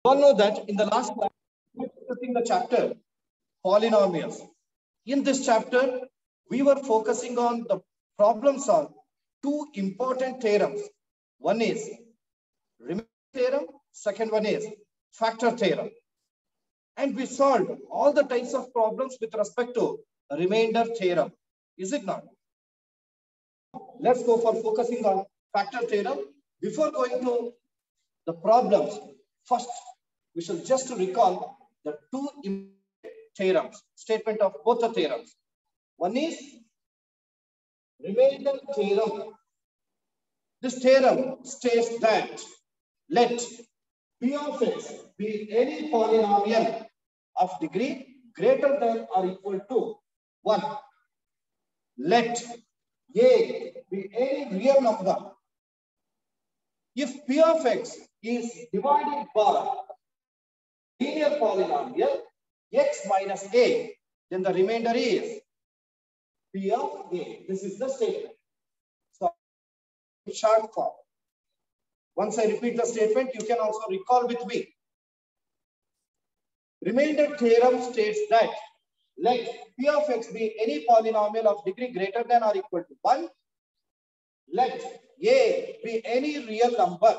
all know that in the last class, we were discussing the chapter polynomials. In this chapter, we were focusing on the problems on two important theorems. One is remainder theorem, second one is factor theorem. And we solved all the types of problems with respect to remainder theorem. Is it not? Let's go for focusing on factor theorem. Before going to the problems, first we shall just recall the two theorems, statement of both the theorems. One is remainder theorem. This theorem states that let P of x be any polynomial of degree greater than or equal to 1. Let A be any real number. If P of x is divided by linear polynomial x minus a, then the remainder is P of a. This is the statement. So, in short form. Once I repeat the statement, you can also recall with me. Remainder theorem states that let P of x be any polynomial of degree greater than or equal to 1. Let a be any real number.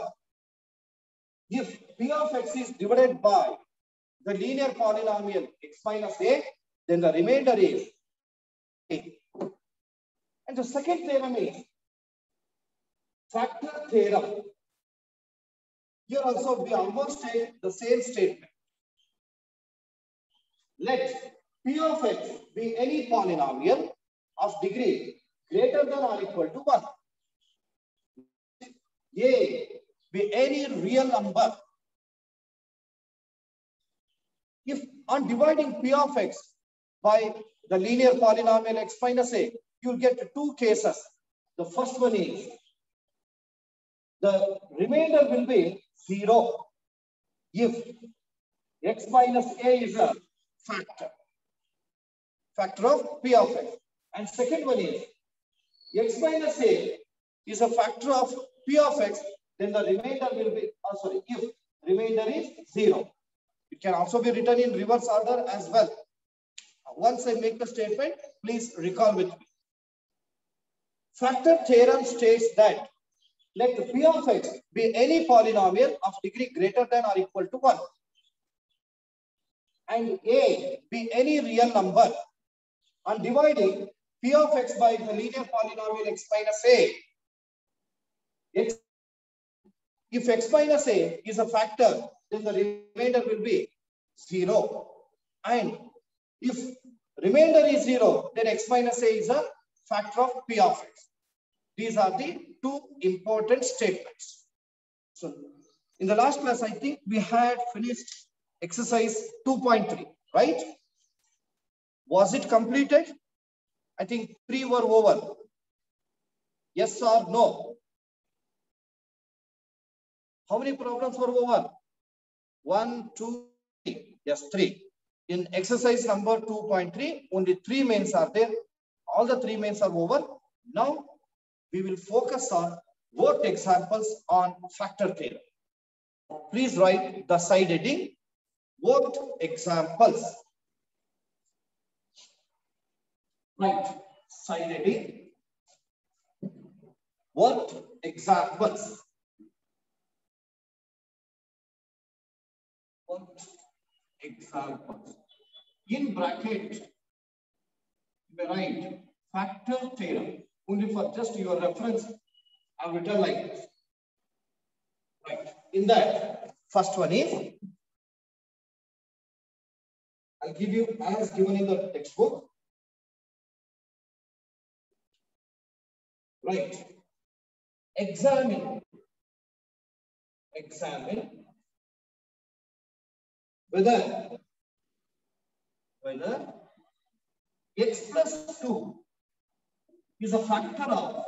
If P of x is divided by the linear polynomial x minus a, then the remainder is a. And the second theorem is factor theorem. Here also we almost take the same statement. Let P of x be any polynomial of degree greater than or equal to 1. A be any real number. If on dividing P of x by the linear polynomial x minus a, you'll get two cases. The first one is the remainder will be 0 if x minus a is a factor of P of x. And second one is x minus a is a factor of P of x, then the remainder will be, if remainder is 0. It can also be written in reverse order as well. Once I make the statement, please recall with me. Factor theorem states that let P of x be any polynomial of degree greater than or equal to 1. And a be any real number. On dividing P of x by the linear polynomial x minus a, if x minus a is a factor, then the remainder will be 0. And if remainder is 0, then x minus a is a factor of P of x. These are the two important statements. So, in the last class, I think we had finished exercise 2.3, right? Was it completed? I think 3 were over. Yes or no? How many problems were over? 1, 2, 3. Yes, 3. In exercise number 2.3, only 3 mains are there. All the 3 mains are over. Now, we will focus on worked examples on factor theorem. Please write the side heading, worked examples. Right, side heading, worked examples. Worked examples. In bracket, you may write factor theorem. Only for just your reference, I've written like this. Right. In that, first one is, I'll give you as given in the textbook. Right. Examine whether x plus 2 is a factor of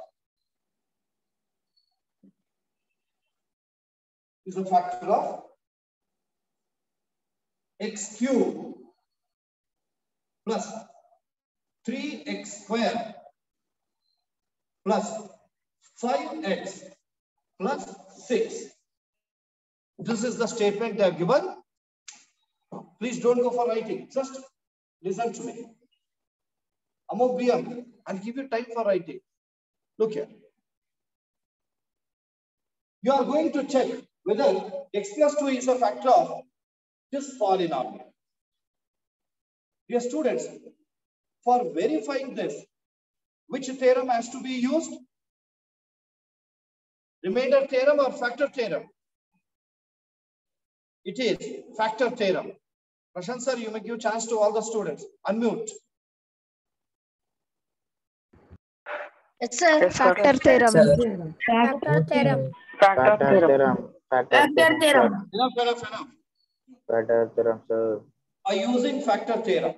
x cube plus 3x square plus 5x plus 6. This is the statement they have given. Please don't go for writing. Just listen to me. Amoglium, I'll give you time for writing. Look here. You are going to check whether x plus 2 is a factor of this polynomial. Dear students, for verifying this, which theorem has to be used? Remainder theorem or factor theorem? It is factor theorem. Prashant sir, you may give chance to all the students. Unmute. Yes, sir. Factor theorem. Factor theorem. Factor theorem. Factor theorem. Enough. Factor theorem, sir. Are using factor theorem.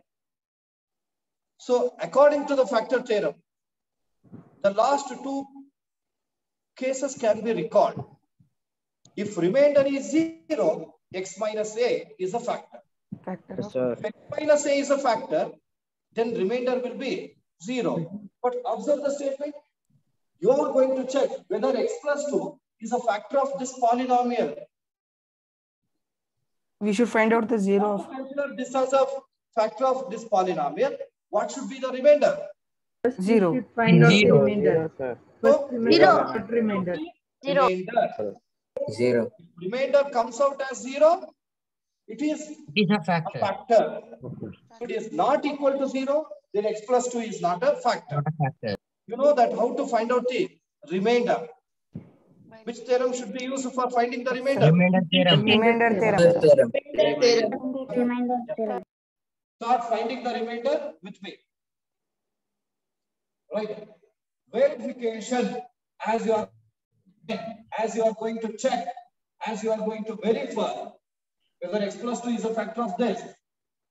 So according to the factor theorem, the last two cases can be recalled. If remainder is 0, x minus a is a factor. Yes, sir. If x minus a is a factor, then remainder will be 0. But observe the statement. You are going to check whether x plus 2 is a factor of this polynomial. We should find out the zero. Consider this as a factor of this polynomial. What should be the remainder? Zero. Find out the Zero, remainder. sir. So, Zero. Remainder. Zero. Remainder comes out as 0. It is a factor. a factor. It is not equal to 0, then x plus 2 is not a factor. Not a factor. You know that how to find out the remainder. Which theorem should be used for finding the remainder? Remainder theorem. Remainder theorem. Remainder theorem. Start finding the remainder with me. Right. Verification, as you are going to check, as you are going to verify whether x plus 2 is a factor of this,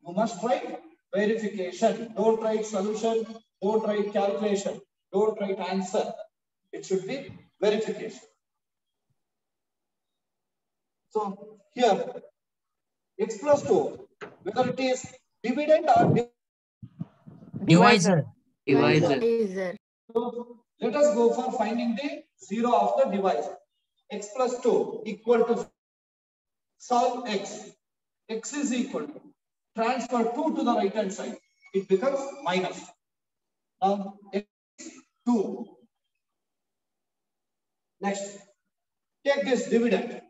you must write verification. Don't write solution, don't write calculation, don't write answer. It should be verification. So here, x plus 2, whether it is dividend or Divisor. so let us go for finding the 0 of the divisor. X plus 2 equal to solve x. X is equal to transfer 2 to the right hand side. It becomes minus. Now x is 2. Next, take this dividend.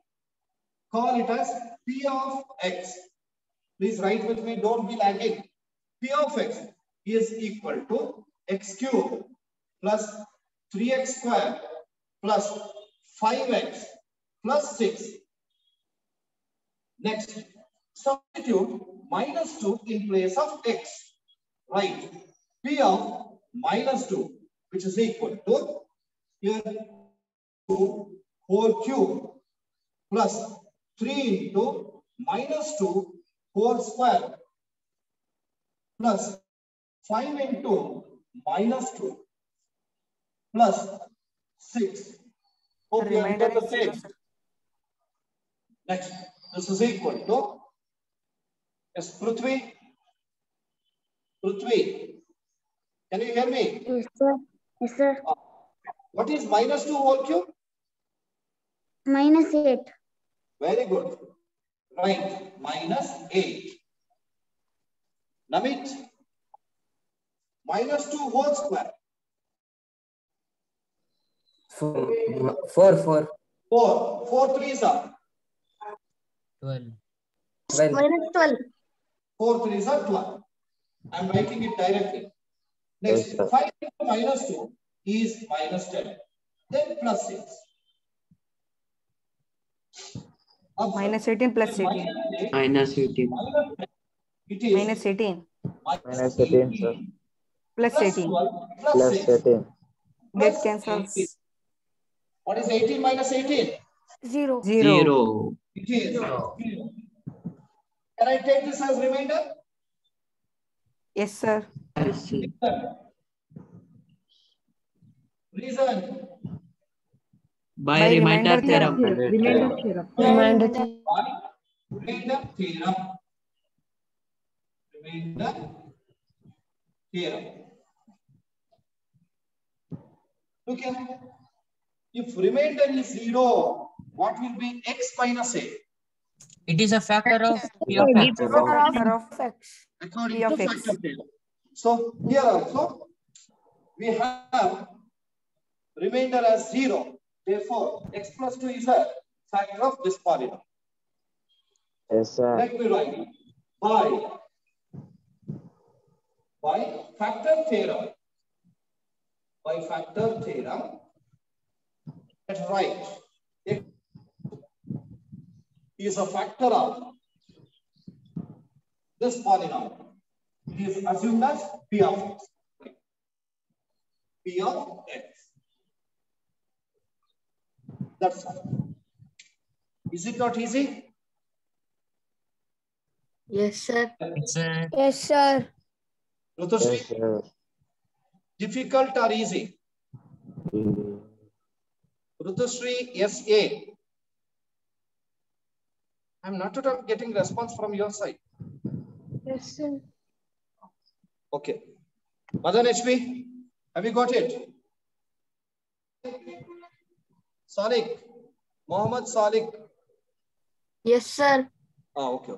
Call it as P of x. Please write with me, don't be lagging. P of x is equal to x cube plus 3x square plus 5x plus 6. Next, substitute minus 2 in place of x. Right. P of minus 2, which is equal to here 2 whole cube plus 3 into minus 2 whole square plus 5 into minus 2 plus 6. Hope you have done the same. Next, this is equal to, yes, Prithvi. Prithvi, can you hear me? Yes, sir. Yes, sir. What is minus 2 whole cube? Minus 8. Very good. Right, minus 8. Namit, minus 2 whole square. 4. 4 3s are 12. Minus 12. 4 3s are 12. I am writing it directly. Next, Yes, sir. 5 into minus 2 is minus 10. Then plus 6. Minus 18 plus 18. Minus 18. It is Minus 18 Minus 18, sir. plus 18. 12 Plus plus 6. 18. Get Plus cancels. 18. What is 18 minus 18? 0. It is 0. Can I take this as remainder? Yes, sir. Reason. By remainder theorem. Remainder theorem. By remainder theorem. Remainder theorem. Okay. If remainder is 0, what will be x minus a? It is a factor of P of Factor X. Factor of X. According P of to X. factor theorem. So here also we have remainder as 0. Therefore, x plus 2 is a factor of this polynomial. Yes, sir. Let me write it. By factor theorem. By factor theorem, let's write x is a factor of this polynomial. It is assumed as P of x. P of x. That's all. Is it not easy? Yes, sir. It's a Yes, sir. Rutushri, Yes, sir. difficult or easy? Rutushri, SA. I'm not at all getting response from your side. Yes, sir. Okay. Madan HP, have you got it? Salik, Mohammed Salik. Yes, sir. Okay.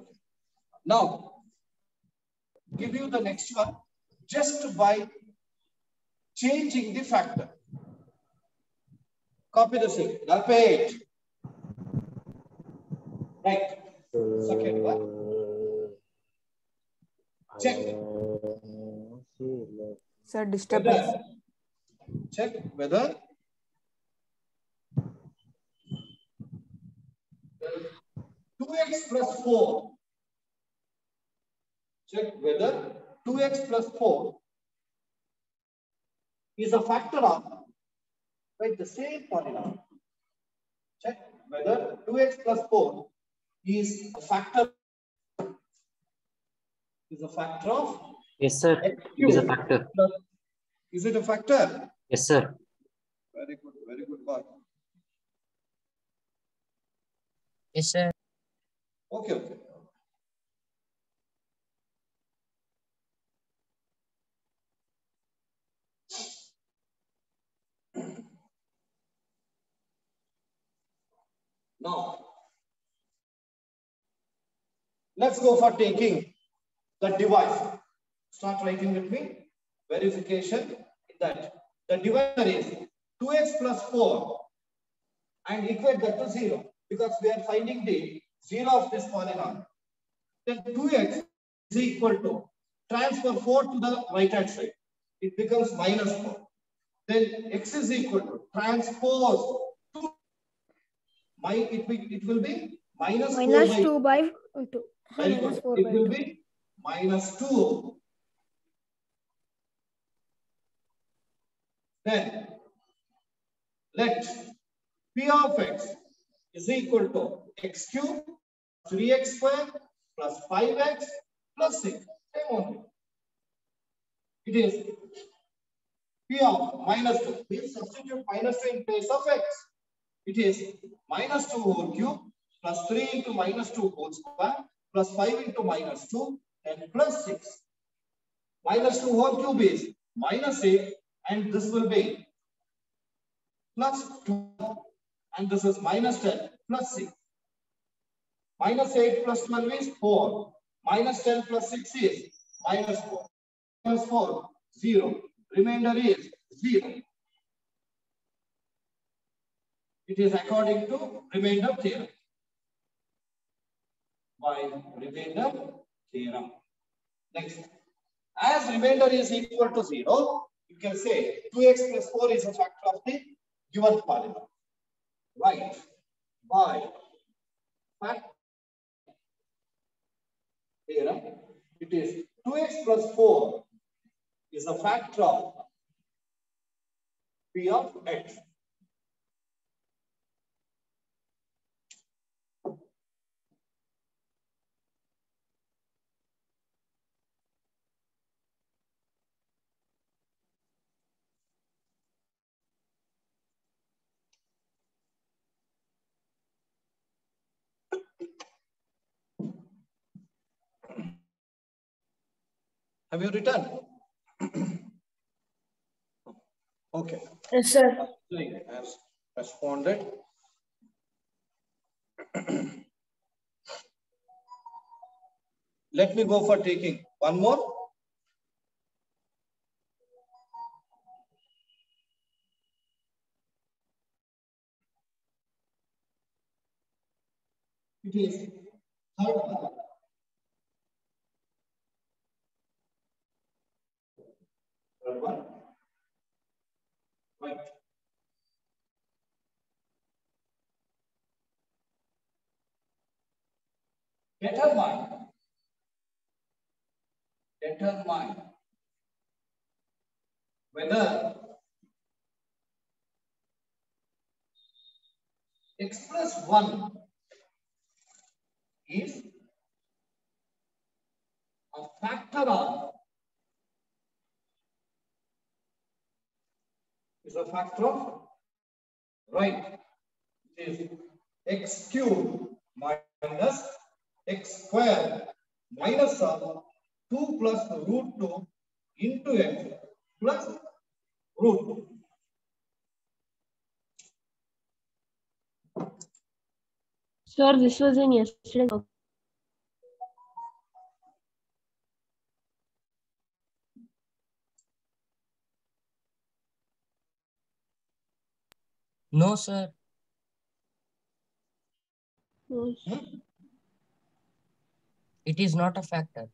Now, give you the next one just by changing the factor. Copy the same. Repeat. Right. Second one. Check. Sir, disturbance. Check whether 2x plus 4. Check whether 2x plus 4 is a factor of, right, the same polynomial. Check whether 2x plus 4 is a factor of. yes, sir. X It is a cube factor. plus. Is it a factor? Yes, sir. Very good boy. Yes, sir. Okay. Now, let's go for taking the device. Start writing with me. Verification that the divisor is 2x plus 4 and equate that to 0 because we are finding the 0 of this polynomial. Then 2x is equal to transfer 4 to the right hand side. It becomes minus 4. Then x is equal to transpose 2. It will be minus 4 Minus by 2 by 2. Very Minus good. 4 It by will 2. be minus 2. Then let P of x is equal to x cube 3x square plus 5x plus 6. Same only. It is P of minus 2. We substitute minus 2 in place of x. It is minus 2 whole cube plus 3 into minus 2 whole square plus 5 into minus 2 and plus 6. Minus 2 whole cube is minus 8 and this will be plus 2 and this is minus 10 plus 6. Minus 8 plus 12 is 4. Minus 10 plus 6 is minus 4. Minus 4, 0. Remainder is 0. It is according to remainder theorem. By remainder theorem. Next. As remainder is equal to 0, you can say 2x plus 4 is a factor of the given polynomial. Right. By factor theorem, it is 2x plus 4 is a factor of P of x. Have you written? Okay. Yes, sir. Has responded. Let me go for taking one more. It is third one. Third one. Right. Determine whether x plus 1 is a factor of right, it is x cube minus x square minus of 2 plus root 2 into x plus root 2. Sir, this was in yesterday. No, sir. It is not a factor.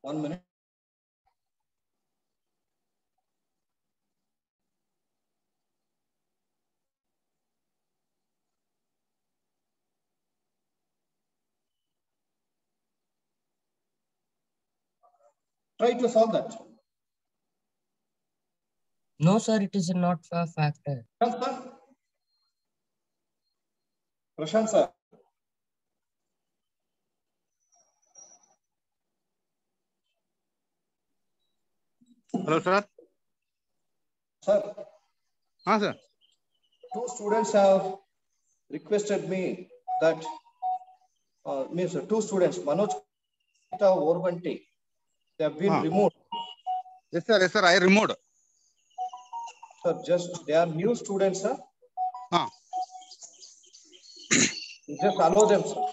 1 minute. Try to solve that. No, sir, it is not a factor. Prashant sir. Hello, sir. Sir. Huh, sir. 2 students have requested me that means 2 students, Manoj Orbanti, they have been removed. Yes, sir. Yes, sir. I removed. Sir, just they are new students, sir. Just allow them, sir.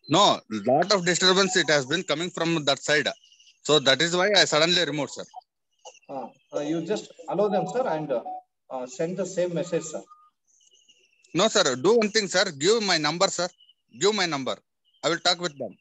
No, lot of disturbance it has been coming from that side. So that is why I suddenly removed, sir. You just allow them, sir, and send the same message, sir. No, sir. Do one thing, sir. Give my number, sir. Give my number. I will talk with them.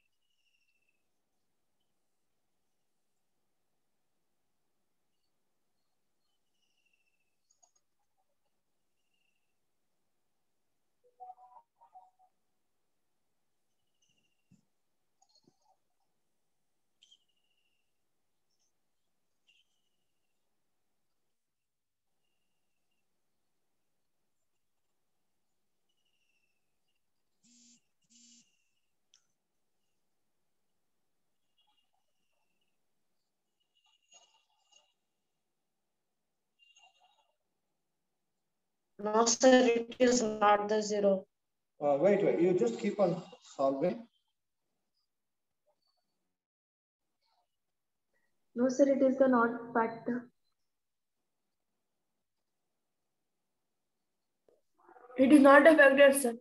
No, sir, it is not the 0. Wait. You just keep on solving. No, sir, it is the not factor. It is not a factor, sir.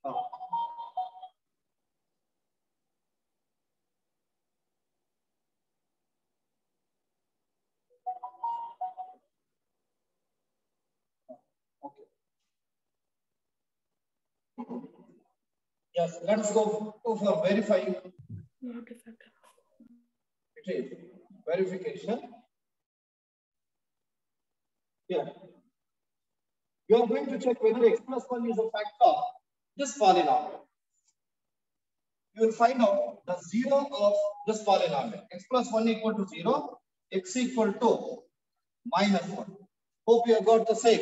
Okay. Yes, let's go for verifying. Not a factor. It is verification. Yeah. You are going to check whether x plus 1 is a factor of this polynomial. You will find out the 0 of this polynomial. X plus 1 equal to 0, x equal to minus 1. Hope you have got the same.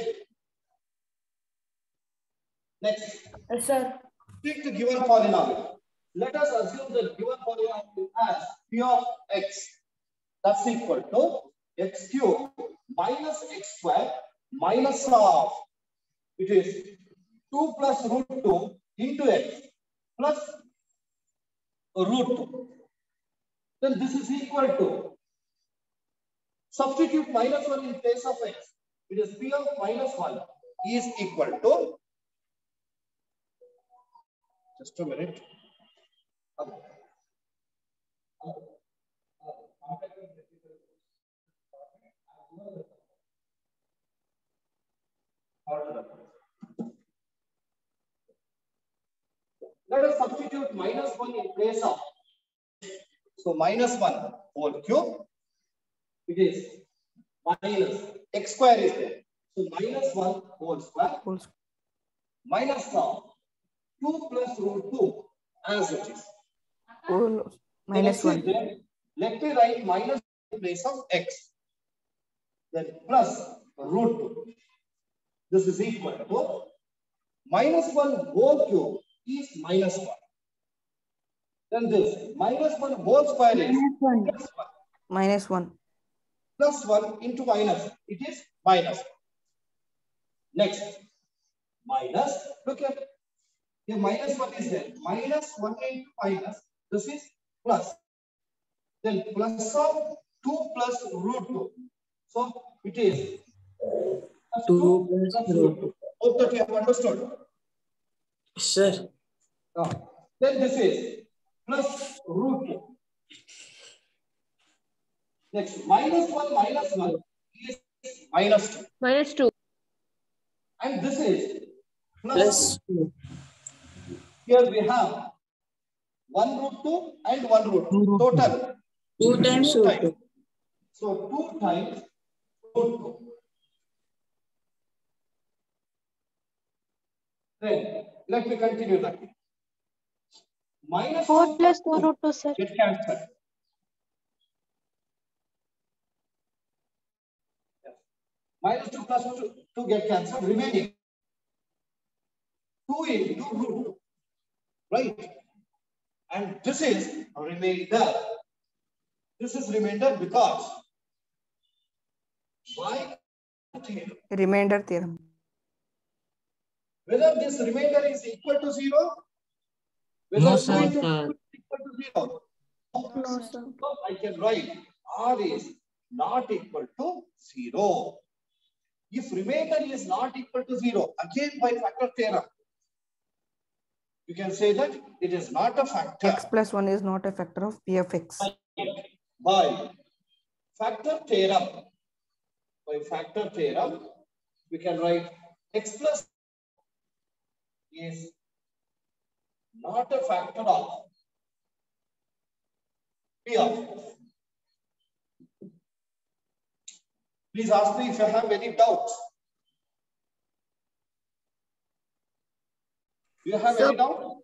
Next. Yes, sir. Take the given polynomial. Let us assume the given polynomial as p of x. That's equal to x cube minus x square minus of, it is 2 plus root 2 into x plus root 2. Then this is equal to, substitute minus 1 in place of x. It is p of minus 1 is equal to, just a minute. Let us substitute minus 1 in place of, so minus 1 whole cube, it is minus x square is there. So minus 1 whole square minus of 2 plus root 2 as it is. Minus 1. Let me write minus in place of x. Then plus root 2. This is equal to minus 1 whole cube is minus 1. Then this minus 1 whole square is plus 1. Minus 1. Plus 1 into minus, it is minus 1. Next, minus, look at here, minus 1 is there. Minus 1 into minus, this is plus. Then plus of 2 plus root 2. So it is 2 plus root 2. Hope that you have understood. Sir. Then this is plus root 2. Next, minus 1 is minus 2. Minus 2. And this is plus 2. Here we have 1 root 2 and 1 root 2. Total 2 times root 2. So 2 times root 2. Then let me continue that. Minus 4 2 plus 2 root 2, sir. get cancelled. Minus 2 plus 2 get cancelled. Remaining 2 into root 2. Right? And this is remainder. This is remainder because by theorem. Remainder theorem. Whether this remainder is equal to 0, whether No, 2 sir. into 2 is equal to 0. No, sir. So I can write R is not equal to 0. If remainder is not equal to 0, again by factor theorem, you can say that it is not a factor. X plus 1 is not a factor of P of X. By factor theorem, we can write X plus is not a factor of P of X. Please ask me if you have any doubts. Do you have any doubt?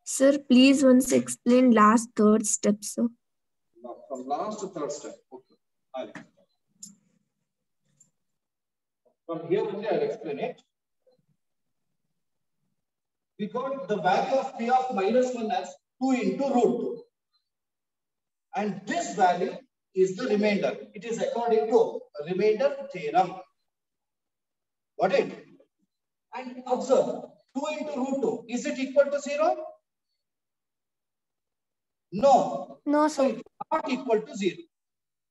Sir, please once explain last third step, sir. No, from last to third step. Okay. I'll explain. From here only I'll explain it. We got the value of P of minus 1 as 2 into root 2. And this value is the remainder. It is according to remainder theorem. Got it? And observe, 2 into root 2, is it equal to 0? No. No, So sir. it's not equal to 0.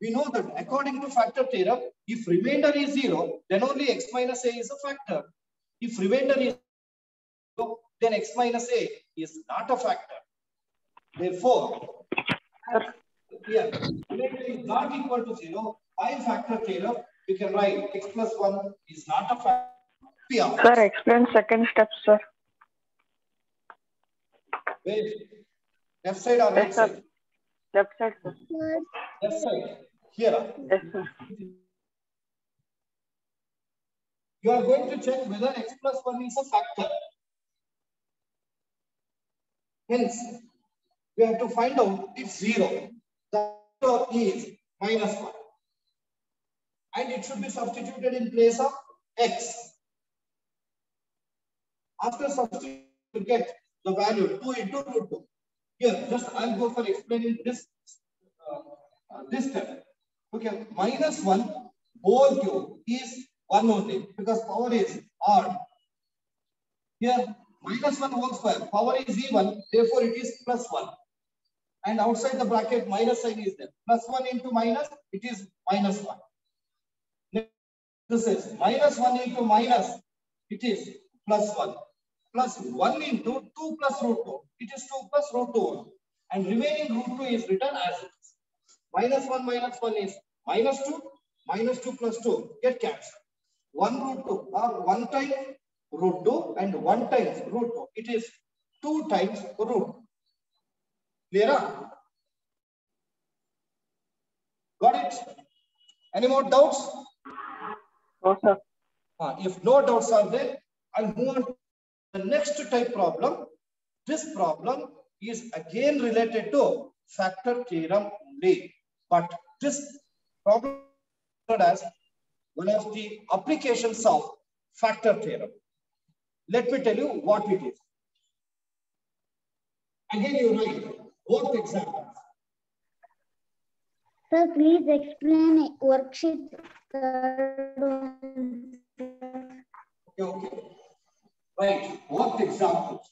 We know that according to factor theorem, if remainder is 0, then only x minus a is a factor. If remainder is 0, then x minus a is not a factor. Therefore, here, remainder is not equal to 0. By factor theorem, we can write x plus 1 is not a factor. P of Sir, explain second step, sir. Where? Left side or right Yes, sir. side? Left side, sir. Left side. Here. Yes, sir. You are going to check whether x plus 1 is a factor. Hence, we have to find out if 0. The factor is minus 1. And it should be substituted in place of x. After substituting, you get the value 2 into root 2. Here, just I'll go for explaining this This step. Okay, minus 1 whole cube is 1 only because power is odd. Here, minus 1 whole square, power is even, therefore it is plus 1. And outside the bracket, minus sign is there. Plus 1 into minus, it is minus 1. This is minus 1 into minus, it is plus 1. Plus 1 into 2 plus root 2, it is 2 plus root 2. And remaining root 2 is written as it is. Minus 1 is minus 2 plus 2, get cancelled. 1 root 2 or 1 times root 2 and 1 times root 2. It is 2 times root. Clear? Got it? Any more doubts? No, sir. If no doubts are there, I'll move on to the next type problem. This problem is again related to factor theorem only. But this problem is as one of the applications of factor theorem. Let me tell you what it is. Again, you write both examples. Sir, please explain worksheet. Okay. Right. What examples?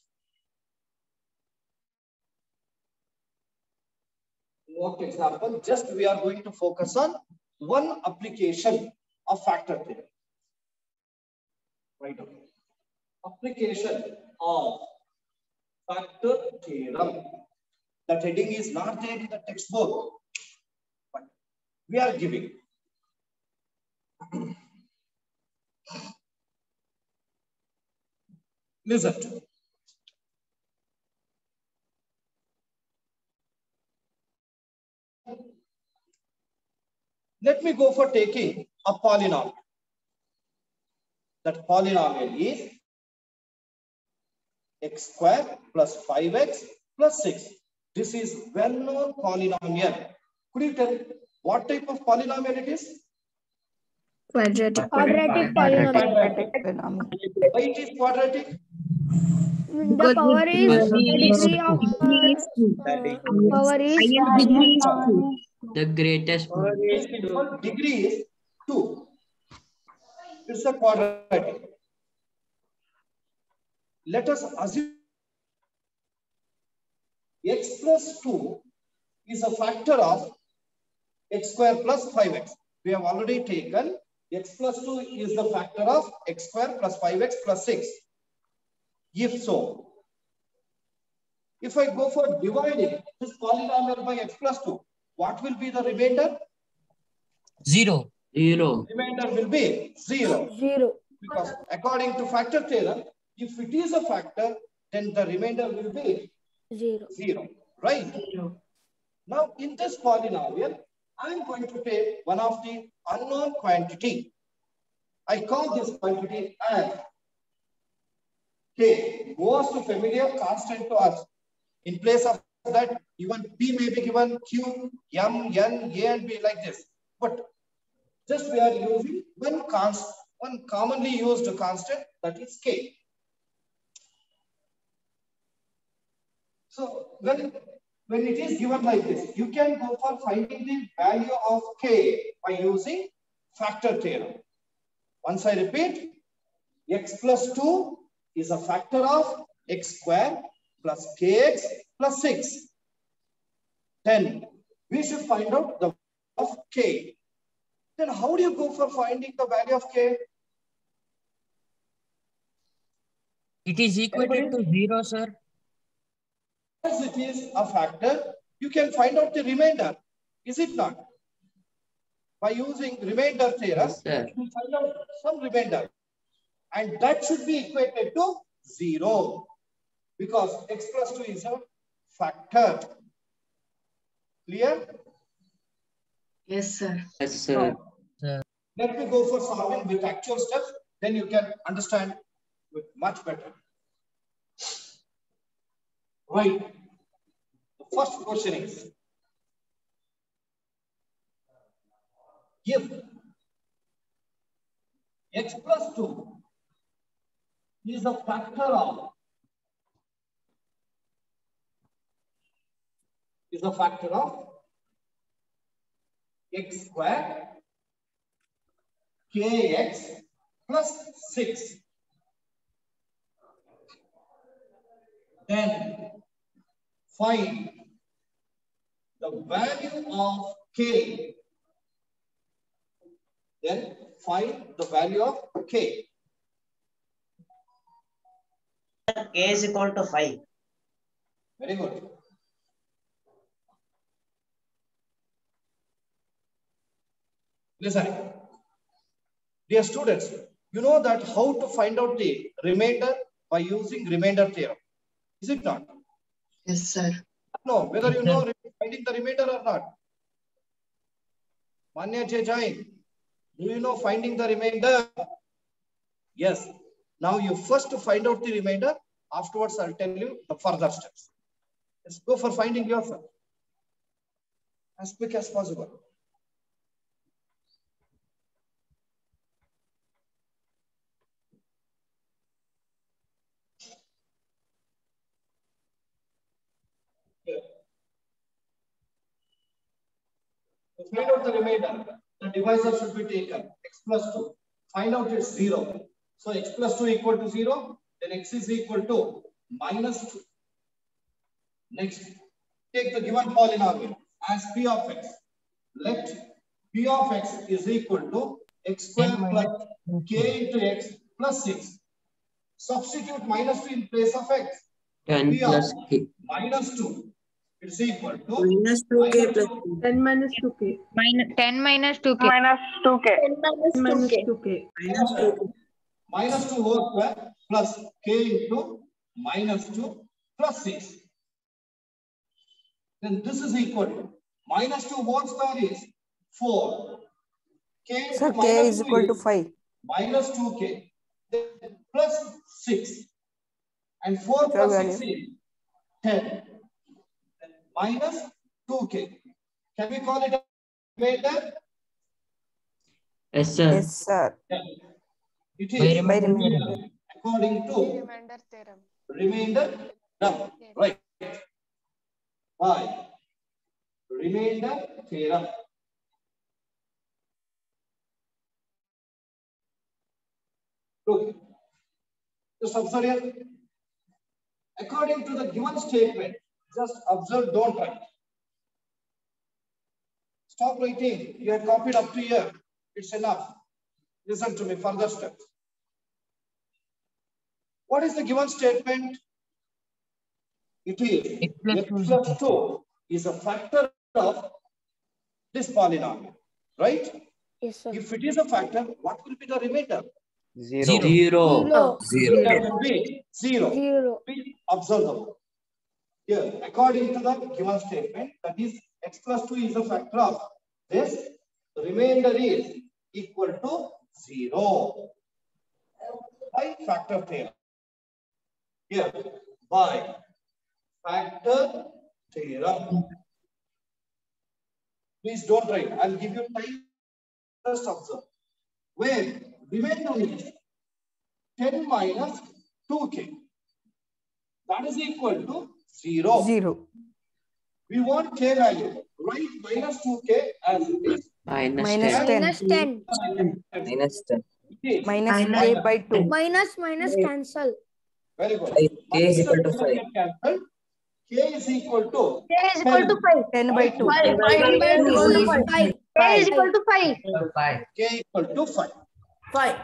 What example? Just we are going to focus on one application of factor theorem. Right. Application of factor theorem. That heading is not there in the textbook, but we are giving. Listen to me. Let me go for taking a polynomial. That polynomial is x square plus 5x plus 6. This is well-known polynomial. Could you tell what type of polynomial it is? Quadratic. Quadratic polynomial. Why it is quadratic? The power is degree of power is Degree is 2. The greatest one. Degree is 2. It's a quadratic. Let us assume x plus 2 is a factor of x square plus 5x. We have already taken x plus 2 is the factor of x square plus 5x plus 6. If so, if I go for dividing this polynomial by x plus 2, what will be the remainder? 0. Remainder will be 0. 0. Because according to factor theorem, if it is a factor, then the remainder will be 0. Right? 0. Now, in this polynomial, I am going to take one of the unknown quantity. I call this quantity as k, most familiar constant to us. In place of that, even p may be given q, m, n, a, and b like this. But just we are using one commonly used constant, that is k. So when it is given like this, you can go for finding the value of k by using factor theorem. Once I repeat, x plus 2 is a factor of x square plus kx plus 6. Then we should find out the value of k. Then how do you go for finding the value of k? It is equated to 0, sir. As it is a factor, you can find out the remainder. Is it not? By using remainder theorem, you will find out some remainder. And that should be equated to 0. Because x plus 2 is a factor. Clear? Yes, sir. Yes, sir. Let me go for solving with actual steps. Then you can understand it much better. Right. The first question is, if x plus 2 is a factor of x square kx plus 6. Then find the value of k. Then find the value of k. K is equal to 5. Very good. Listen, dear students, you know that how to find out the remainder by using remainder theorem. Is it not? Yes, sir. No, whether you know finding the remainder or not. Manya Jain, do you know finding the remainder? Yes. Now you first find out the remainder. Afterwards, I'll tell you the further steps. Let's go for finding yourself as quick as possible. To find out the remainder, the divisor should be taken x plus 2. Find out its 0. So x plus 2 equal to 0, then x is equal to minus 2. Next, take the given polynomial as p of x. Let p of x is equal to x square plus k into x plus 6. Substitute minus 2 in place of x. 10 p plus of k. minus 2 is equal to Minus 2k plus 10 minus 2k. 10 minus 2k. Minus 2k. 10 minus 2k. minus 2k. Minus 2 whole square plus k into minus 2 plus 6. Then this is equal to minus 2 whole square is 4. K Sir, into k minus is 2 equal to 5. minus 2k then plus 6. And 4 Sir, plus 6 value. is 10. Then minus 2k. Can we call it a remainder? Yes, sir. Yes, sir. It By is remainder theorem. according to Remainder theorem. remainder theorem. Right. By remainder theorem. Look, just observe here. According to the given statement, just observe, don't write. Stop writing. You have copied up to here. It's enough. Listen to me, further steps. What is the given statement? It is x plus 2 is a factor of this polynomial, right? Yes, sir. If it is a factor, what will be the remainder? Zero. That will be 0. 0. Please observe the word. Here, according to the given statement, that is x plus 2 is a factor of this, the remainder is equal to 0 by factor theorem. Here, by factor theorem. Please don't write. I'll give you time. Just observe. Where remainder is 10 minus 2k. That is equal to 0. 0. We want k value. Write minus 2k as it is. Minus Minus 10. 10. Minus 10. Minus 10. Minus k by 2. Minus cancel. Very good. K is equal to 5. Cancelled. K is equal to 10 by 2. 10 by 2 is 5. K is equal to 5. K equal to 5. 5.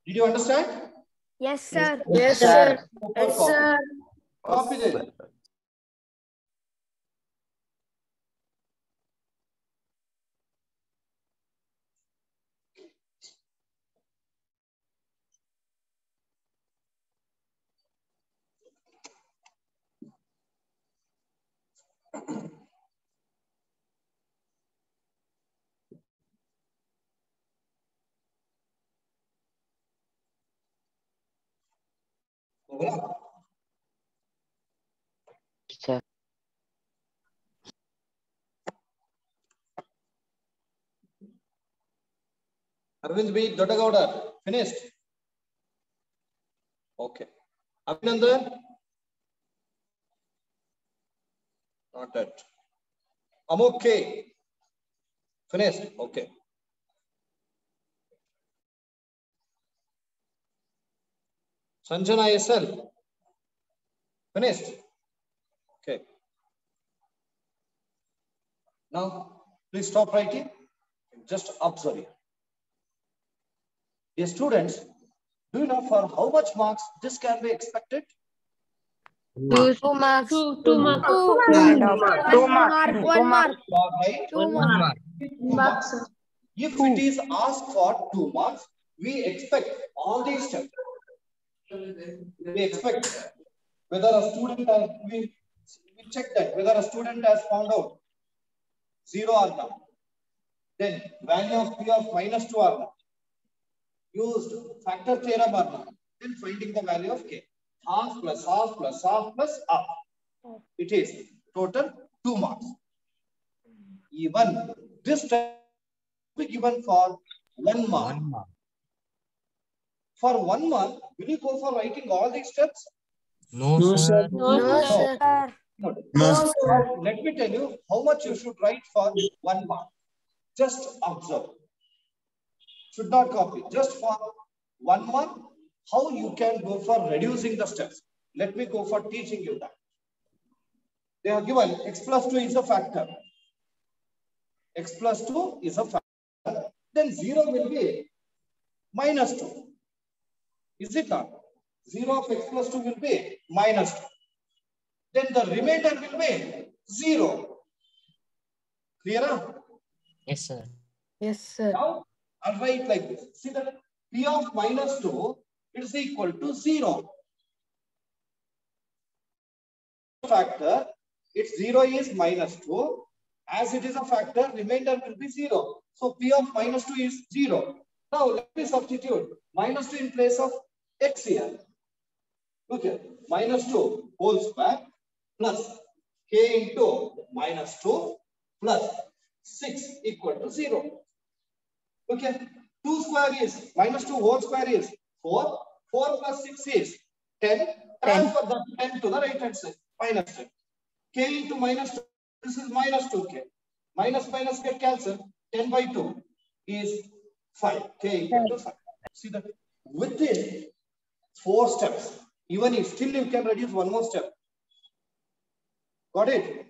Did you understand? Yes, sir. Yes, sir. Yes, sir. Copy this. Sir. Arvind B. Dodagowda, finished? Okay. Abhinandan? Not that. Amok K. Finished? Okay. Sanjana SL. Finished? Okay. Now, please stop writing. Just observe here. Dear students, do you know for how much marks this can be expected? 2 marks. 2 marks. 1 mark. 1 mark. Right? 2 marks. Marks, sir. If it is asked for 2 marks, we expect all these steps. We expect whether a student has, we check that whether a student has found out 0 or not. Then value of P of minus 2 or not. Used factor theorem or not. Then finding the value of K. Half plus half plus half plus half. It is total 2 marks. Even this step will be given for 1 mark. 1 mark. For 1 mark, will you go for writing all these steps? No, No, sir. sir. No, sir. No. No, Let me tell you how much you should write for 1 mark. Just observe. Should not copy. Just for 1 mark, how you can go for reducing the steps. Let me go for teaching you that. They are given x plus 2 is a factor. X plus 2 is a factor. Then 0 will be minus 2. Is it not? 0 of x plus 2 will be minus 2. Then the remainder will be 0. Clear? Yes, sir. Yes, sir. Now, I'll write like this. See that P of minus 2 is equal to 0. Factor, its 0 is minus 2. As it is a factor, remainder will be 0. So P of minus 2 is 0. Now let me substitute minus 2 in place of x here. Look here, minus 2 whole square plus k into minus 2 plus 6 equal to 0. Okay, 2 square is minus 2 whole square is 4. 4 plus 6 is 10. Transfer the 10 to the right hand side. Minus 10. K into minus 2. This is minus 2k. Minus minus get cancelled. 10 by 2 is 5. K equal to 5. See that within 4 steps, even if still you can reduce one more step. Got it?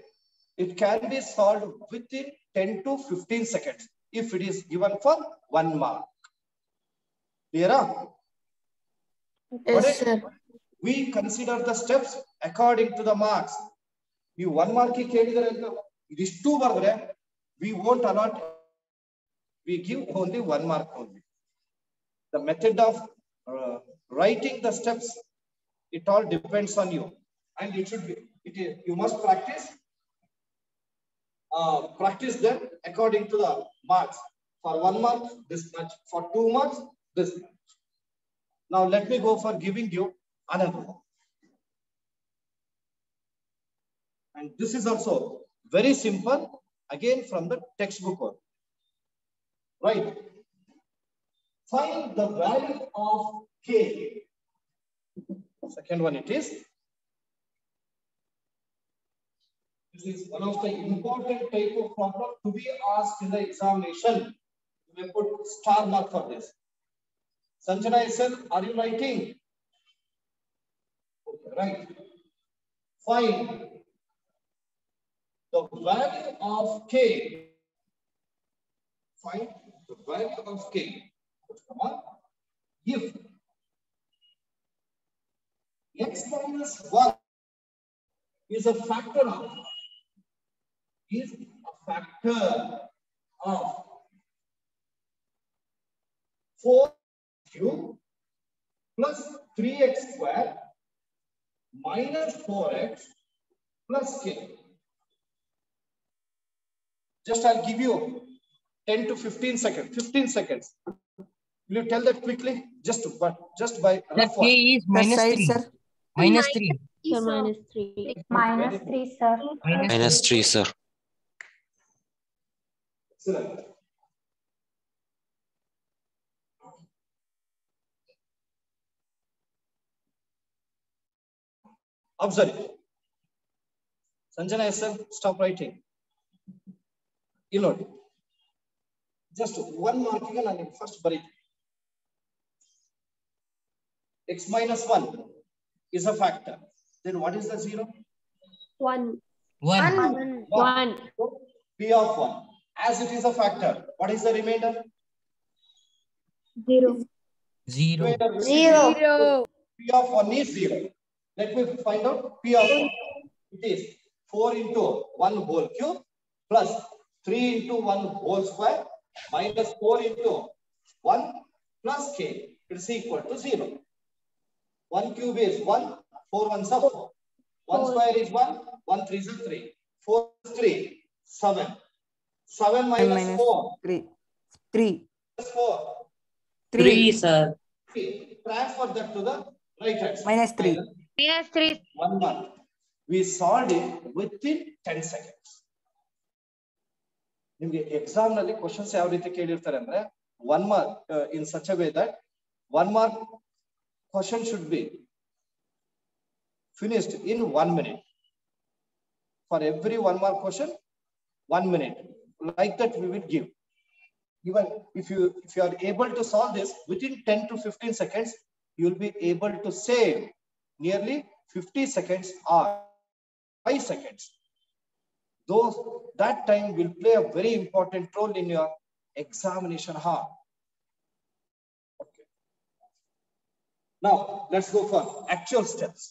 It can be solved within 10 to 15 seconds if it is given for 1 mark. Clear? Yes, sir. We consider the steps according to the marks. You 1 mark ki kelidare this 2 bardre, we won't allot. We give only 1 mark only. The method of writing the steps, it all depends on you, and it should be. You must practice. Practice them according to the marks. For 1 mark, this much. For 2 marks, this much. Now let me go for giving you another one. And this is also very simple, again from the textbook one. Right. Find the value of k. Second one it is. This is one of the important type of problem to be asked in the examination. You may put star mark for this. Sanjana SL, are you writing? Okay, right. Find the value of k. Find the value of k. Come on. If x minus 1 is a factor of 4q plus 3x square minus 4x plus k. Just I'll give you 10 to 15 seconds. 15 seconds. Will you tell that quickly? Just by rough K is minus 3. Sir. Minus 3. Sir, minus 3. Minus 3, sir. Minus 3, sir. Excellent. Observe it. Sanjana SL, stop writing. You know, Just one marking and I first bury. X minus 1 is a factor. Then what is the 0? 1. 1. 1. P of 1. As it is a factor, what is the remainder? 0. 0. Remainder will be 0. P of 1 is 0. Let me find out P of 1. It is 4 into 1 whole cube plus 3 into 1 whole square minus 4 into 1 plus k. It is equal to 0. 1 cube is 1, 4 ones are 4. 1 square is 1, 1 3 is 3. 4 is 3, 7. 7 minus 4. 3. 3. 4. 3, sir. 3. Transfer that to the right hand side. Minus 3. Minus 3. 1 mark. We solved it within 10 seconds. ನಿಮಗೆ exam ನಲ್ಲಿ questions ಯಾವ ರೀತಿ ಕೇಳಿರ್ತಾರೆ ಅಂದ್ರೆ 1 mark in such a way that 1 mark question should be finished in 1 minute. For every 1 mark question, 1 minute. Like that we will give. Even if you are able to solve this within 10 to 15 seconds, you will be able to save nearly 50 seconds or 5 seconds. That time will play a very important role in your examination hall. Okay. Now let's go for actual steps.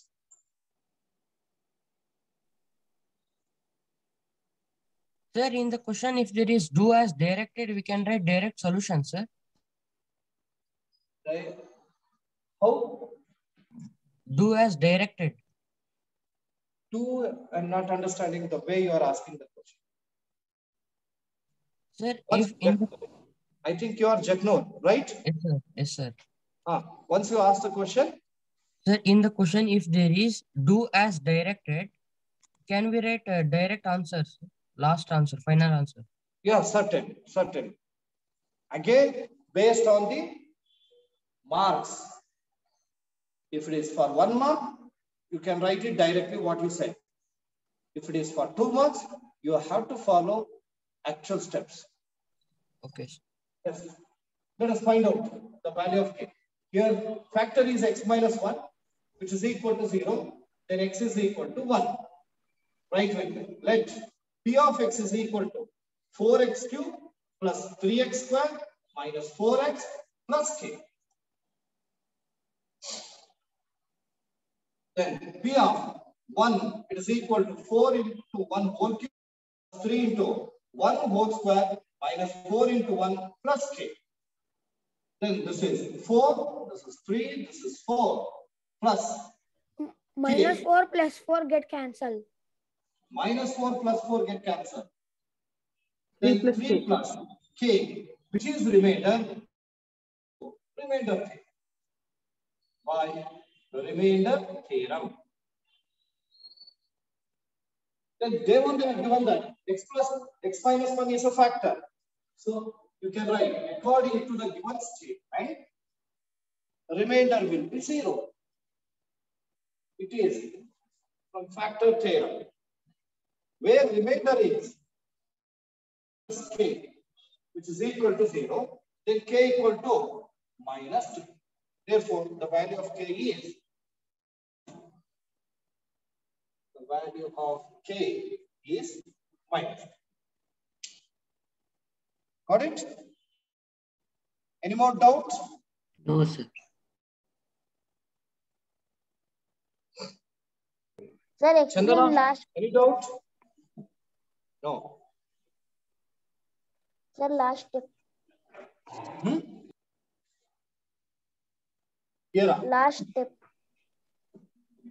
Sir, in the question, if there is do as directed, we can write direct solution, sir. Right. How? Do as directed. I'm not understanding the way you are asking the question. Sir, if in the... I think you are Jagnur, right? Yes, sir. Yes, sir. Once you ask the question. Sir, in the question, if there is do as directed, can we write direct answers? Last answer, final answer. Yeah, certain. Again, based on the marks. If it is for 1 mark, you can write it directly what you said. If it is for 2 marks, you have to follow actual steps. Okay. Yes. Let us find out the value of k. Here, factor is x minus 1, which is equal to 0. Then x is equal to 1. Right? Let p of x is equal to 4x cube plus 3x square minus 4x plus k. Then p of 1, it is equal to 4 into 1 whole cube, 3 into 1 whole square minus 4 into 1 plus k. Then this is 4, this is 3, this is 4 plus Minus k. 4 plus 4 get cancelled. Minus 4 plus 4 get cancelled. Then 3 plus k, which is remainder k. By the remainder theorem. Then they want to have given that x minus 1 is a factor. So you can write according to the given statement, remainder will be 0. It is from factor theorem. Where remainder is k, which is equal to 0, then k equal to minus 2. Therefore, the value of k is minus 2. Got it? Any more doubts? No, sir. Sir, explain last. Any doubt? No. Sir, last step. Here. Last step.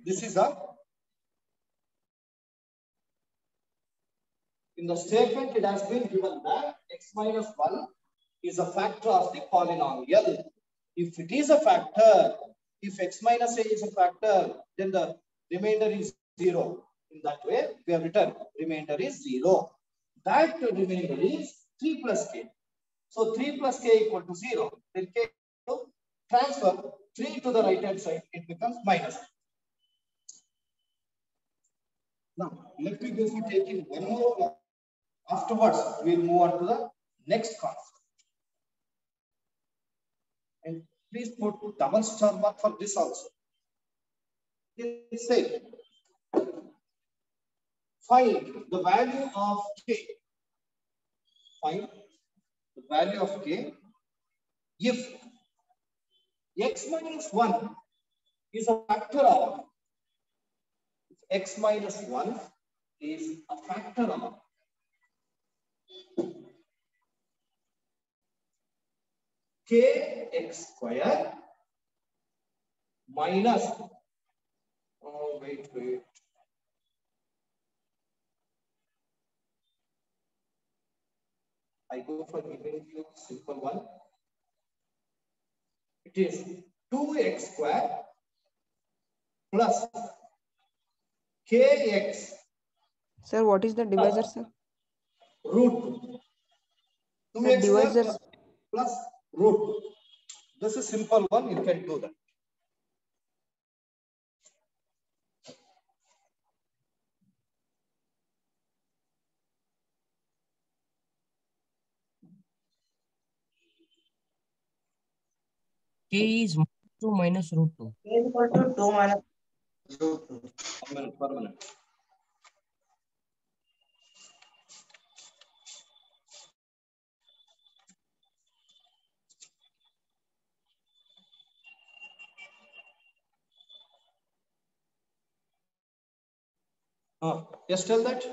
This is in the statement, it has been given that x minus 1 is a factor of the polynomial. If it is a factor, if x minus a is a factor, then the remainder is 0. In that way, we have written remainder is 0. That remainder is 3 plus k. So 3 plus k equal to 0. Then k to transfer 3 to the right hand side, it becomes minus. Now, let me go for taking one more. Afterwards, we'll move on to the next concept. Please put double star mark for this also. It say find the value of k. Find the value of k if x minus 1 is a factor of x minus 1 is a factor of kx square minus, oh wait, I go for giving you simple one. It is 2x square plus kx. Sir, what is the divisor, sir? Root 2. 2x square plus root 2. This is simple one, you can do that. K is 2 minus root 2. K is equal to 2 minus root 2. Permanent. Yes, tell that.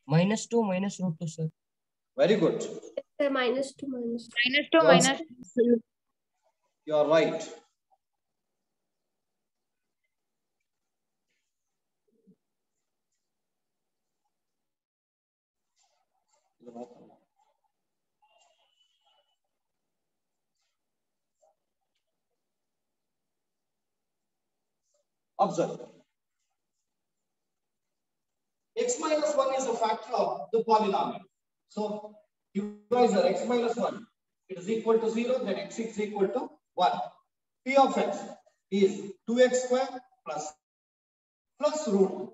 Minus 2 minus root 2, sir. Very good. Minus 2 minus. Minus 2 minus. You are right. Observe. X minus 1 is a factor of the polynomial. So, divisor x minus 1, it is equal to 0, then x is equal to 1. P of x is 2x square plus root 2.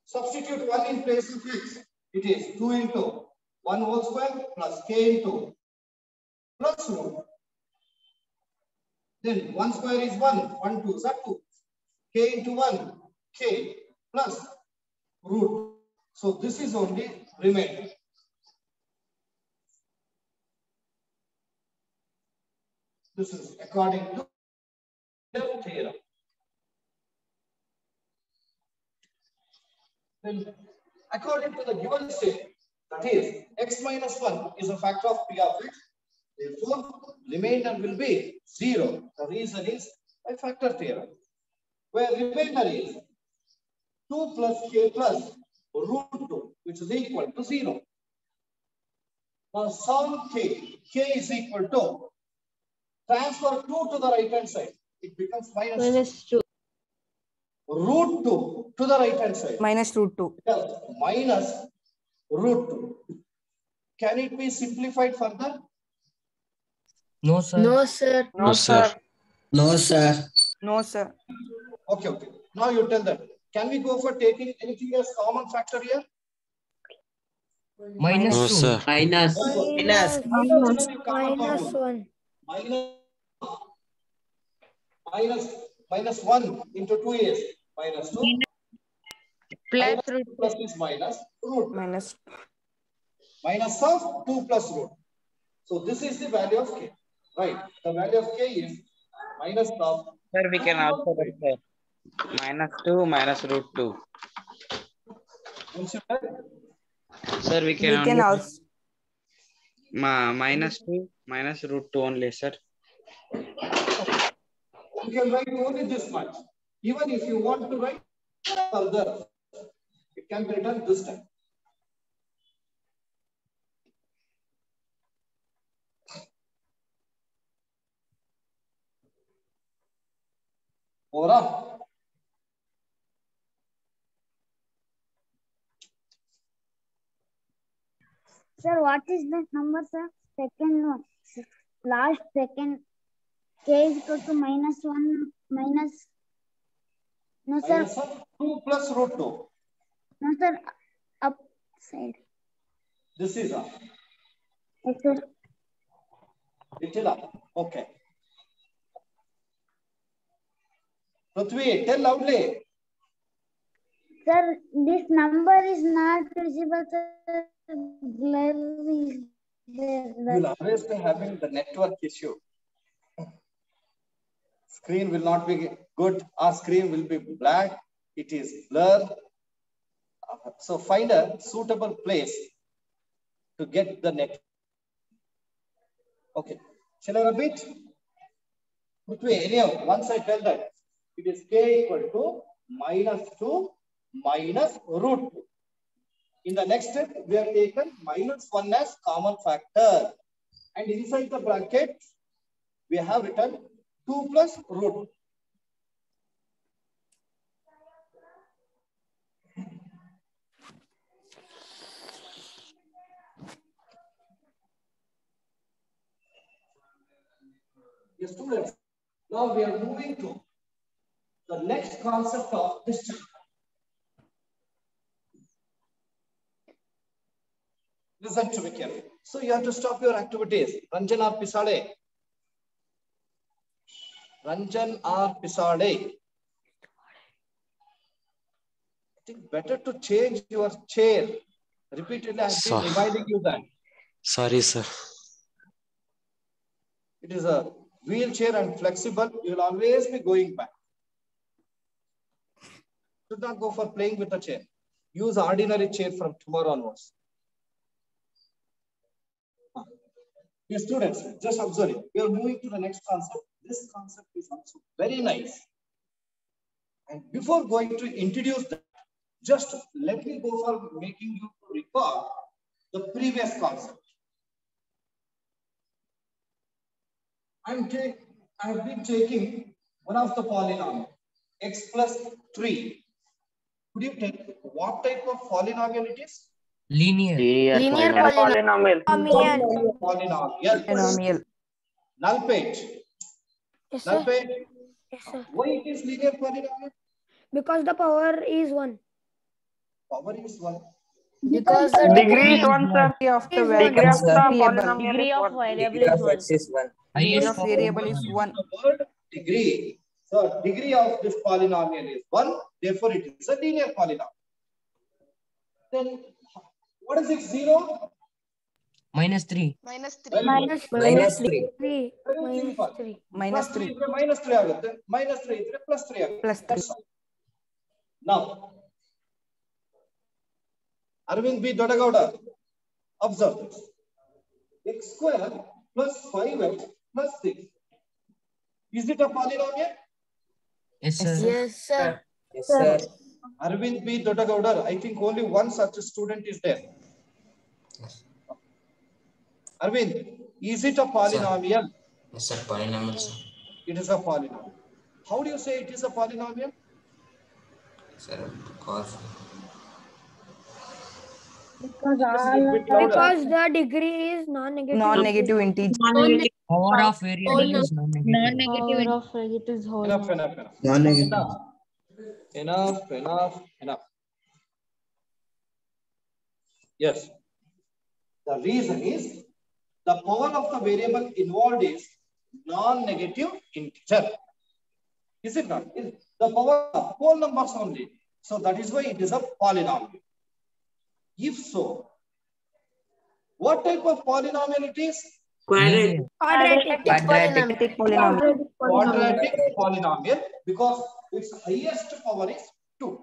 Substitute 1 in place of x. It is 2 into 1 whole square plus k into plus root. Then 1 square is 1, 1 2 is 2. K into 1, k plus root. So this is only remainder. This is according to the theorem. Then according to the given statement, that is x minus 1 is a factor of p of x. Therefore, remainder will be 0. The reason is by factor theorem, where remainder is 2 plus k plus root 2, which is equal to 0. Now solve k. K is equal to, transfer 2 to the right hand side. It becomes minus 2. Root 2 to the right hand side. Minus root 2. Minus root 2. Can it be simplified further? No, sir. No, sir. No, sir. No, sir. No, sir. Okay. Now you tell that. Can we go for taking anything as common factor here? Minus No, 2. sir. Minus. Minus 1. Minus 1 into 2 is minus 2. Plus minus root 2 plus is minus root. Minus of 2 plus root. So this is the value of k. Right. The value of k is minus of. Sir, we can also write minus 2 minus root 2. Sir, we can also minus 2 minus root 2 only, sir. You can write only this much. Even if you want to write further, it can be written this time. Over. Sir, what is the number, sir? Second, last second. K is equal to minus 1 minus. No, sir. Minus 2 plus root 2. No, sir. Upside. This is up. Yes, sir. Little up. Okay. Prithvi, tell loudly. Sir, this number is not visible, sir. Blur is there. You'll always be having the network issue. Screen will not be good. Our screen will be black. It is blur. So find a suitable place to get the net. Okay. Shall I repeat? Anyhow, once I tell that it is k equal to -2 minus root 2. In the next step, we have taken -1 as common factor. And inside the bracket, we have written 2 plus root. Yes, students. Now we are moving to the next concept of this chapter. Listen to me carefully. So you have to stop your activities. Ranjan or Pisade. Ranjan or Pisade. I think better to change your chair. Repeatedly, I have been reminding you that. Sorry, sir. It is a wheelchair and flexible. You will always be going back. Should not go for playing with the chair. Use ordinary chair from tomorrow onwards. Yes, students, just observe it. We are moving to the next concept. This concept is also very nice. And before going to introduce that, just let me go for making you recall the previous concept. I have been taking one of the polynomial, x plus 3. Could you tell what type of polynomial it is? Linear. Linear polynomial. Polynomial. Null page. Yes, Null sir. page. Yes, sir. Why it is linear polynomial? Because the power is 1. Power is 1. Because the Degree is 1, sir. Degree of the Degree of the variable. polynomial is 1. variable Degree is of 1. x is 1. Degree of variable is 1. The word degree. So degree of this polynomial is 1. Therefore, it is a linear polynomial. Then what is it? 0? -3. Minus -3. Minus 3. Minus 3. Minus 3 ಆಗುತ್ತೆ. Minus 3 ಇದ್ರೆ plus 3 ಆಗುತ್ತೆ. Plus 3. Now, Arvind B. Dodagowda, observe this. X square plus 5x plus 6. Is it a polynomial? Yes, sir. Yes, sir. Yes, sir. Arvind B. Dodagowda, I think only one such student is there. Arvind, is it a polynomial? Yes, sir. Polynomial, sir. It is a polynomial. How do you say it is a polynomial? Sir, because Because the degree is non-negative. Non-negative integer. Power of variable is non-negative. Power of negative is whole. Enough. non-negative. Enough. Yes. The reason is the power of the variable involved is non-negative integer. Is it not? The power of whole numbers only. So that is why it is a polynomial. If so, what type of polynomial it is? Quadratic Polynomial, because its highest power is 2.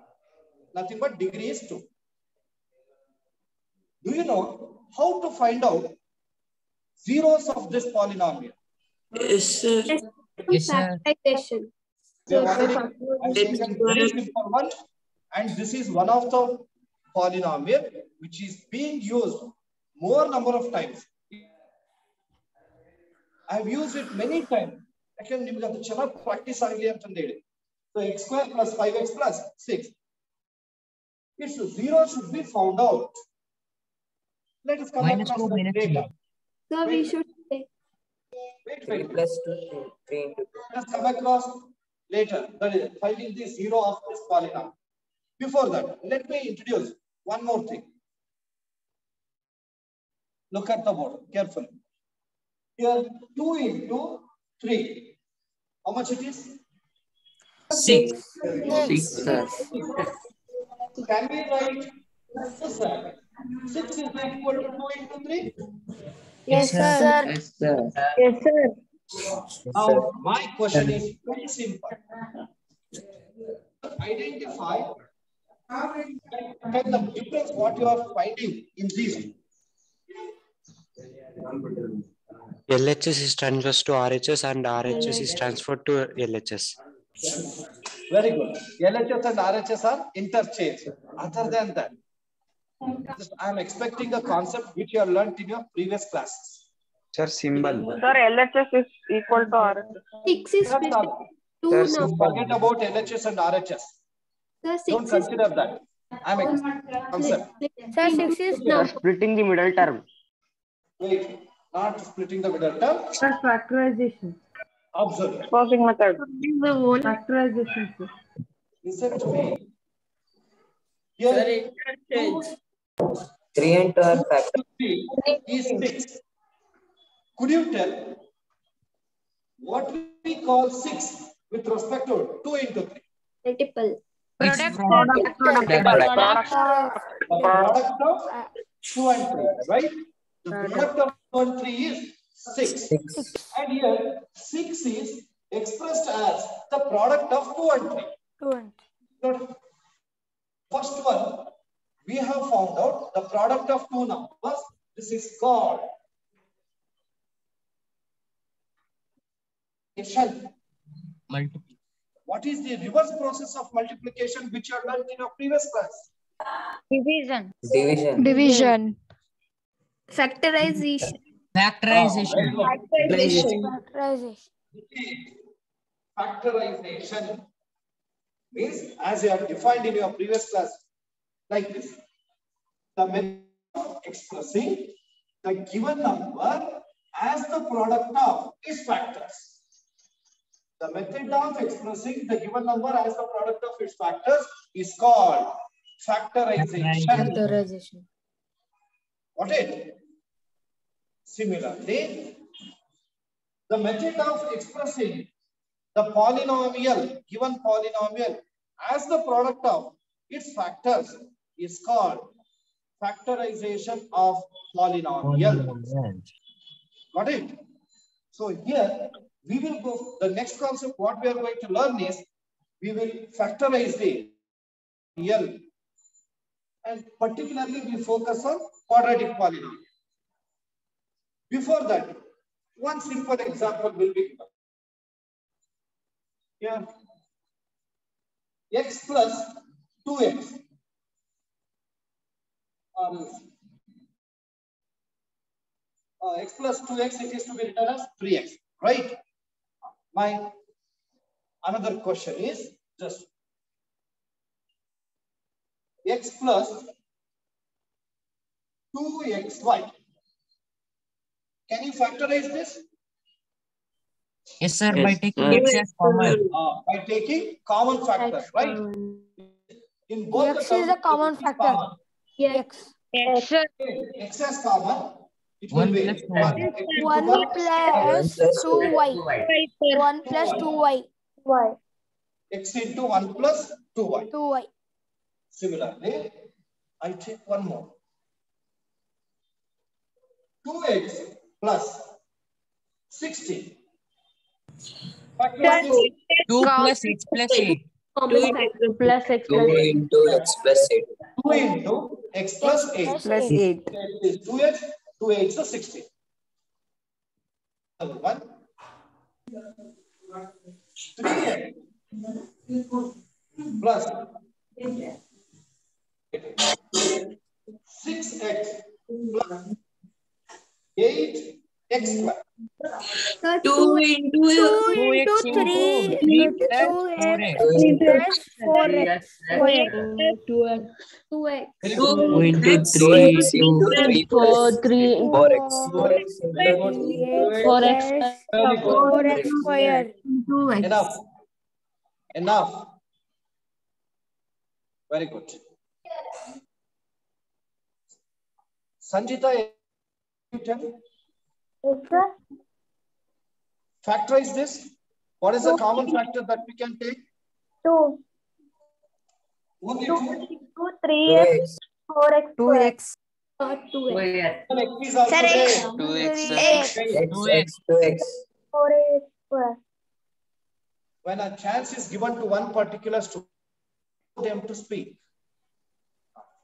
Nothing but degree is 2. Do you know how to find out zeros of this polynomial? Yes, sir. Yes, sir. We have already taken very simple one, and this is one of the polynomial which is being used more number of times. I have used it many times. I can practice so x square plus 5x plus 6. Its zero should be found out. Let us come -2, across -3. later. So we should say Wait. Plus 2, 3 into 2. Let us come across later. That is finding the zero of this polynomial. Before that, let me introduce one more thing. Look at the board carefully. Here 2 into 3. How much it is? 6. 6. Sir. Can we write? Yes, sir. 6 is equal to 2 into 3. Yes, sir. Yes, sir. Yes, sir. Now, my question is very simple. Identify the difference what you are finding in these. LHS is transferred to RHS and RHS is transferred to LHS. Very good. LHS and RHS are interchanged. Other than that, I am expecting a concept which you have learned in your previous classes. Sir, symbol. Sir, LHS is equal to RHS. 6 is That's all. 2 Sir, now. symbol. Forget about LHS and RHS. Sir, Don't 6 is consider that. I am concept. Sir, 6 is now. Splitting the middle term. Wait, not splitting the middle term. Sir, factorization. Observe. Closing method. Factorization, sir. Listen to me. Sir, Here, interchange. 3 and 2 are factor. 3 is 6. Could you tell what we call 6 with respect to 2 into 3? multiple. It's Product. The product of 2 and 3, right? The product of 2 and 3 is 6. And here 6 is expressed as the product of 2 and 3. 2 and So, first one, we have found out the product of 2 numbers. This is called multiplication. What is the reverse process of multiplication which you have learned in your previous class? Division. Division. division. Factorization. Factorization. Factorization. Factorization means, as you have defined in your previous class, like this. The method of expressing the given number as the product of its factors. The method of expressing the given number as the product of its factors is called factorization. Got it? Similarly, the method of expressing the polynomial, given polynomial, as the product of its factors is called factorization of polynomial. Got it? So here we will go, the next concept what we are going to learn is, we will factorize the real, and particularly we focus on quadratic polynomial. Before that, one simple example will be given. Here, x plus 2x x plus 2x, it is to be written as 3x, right? My another question is just x plus 2xy. Can you factorize this? Yes, sir. By taking x as common. By taking common factor, right? In both X the is a common factor. common. X. X as common. It will 1 be plus 1 plus 2y. 1 plus 2y. x into 1 plus 2y. 2y. Similarly, I take one more. 2x plus 16. 2 plus x plus 8. 2 plus x plus 8. 2 into x plus 8. 2 into x plus 8. Plus 8. 2x, 2x is 16. 1. 3x plus 6x plus 8x square. 2 into 3 plus 4x. 2x. 2 into 3 into 3 plus 4x. 4x square. Enough. Very good. Sanjita, you tell me. Yes, sir. Factorize this. What is the common factor that we can take? 2. Only 2 2. into 3x, 4x square. 2x. 2x. X is also Sir, there. 2x. X, 2x. 4x square. When a chance is given to one particular student, them to speak.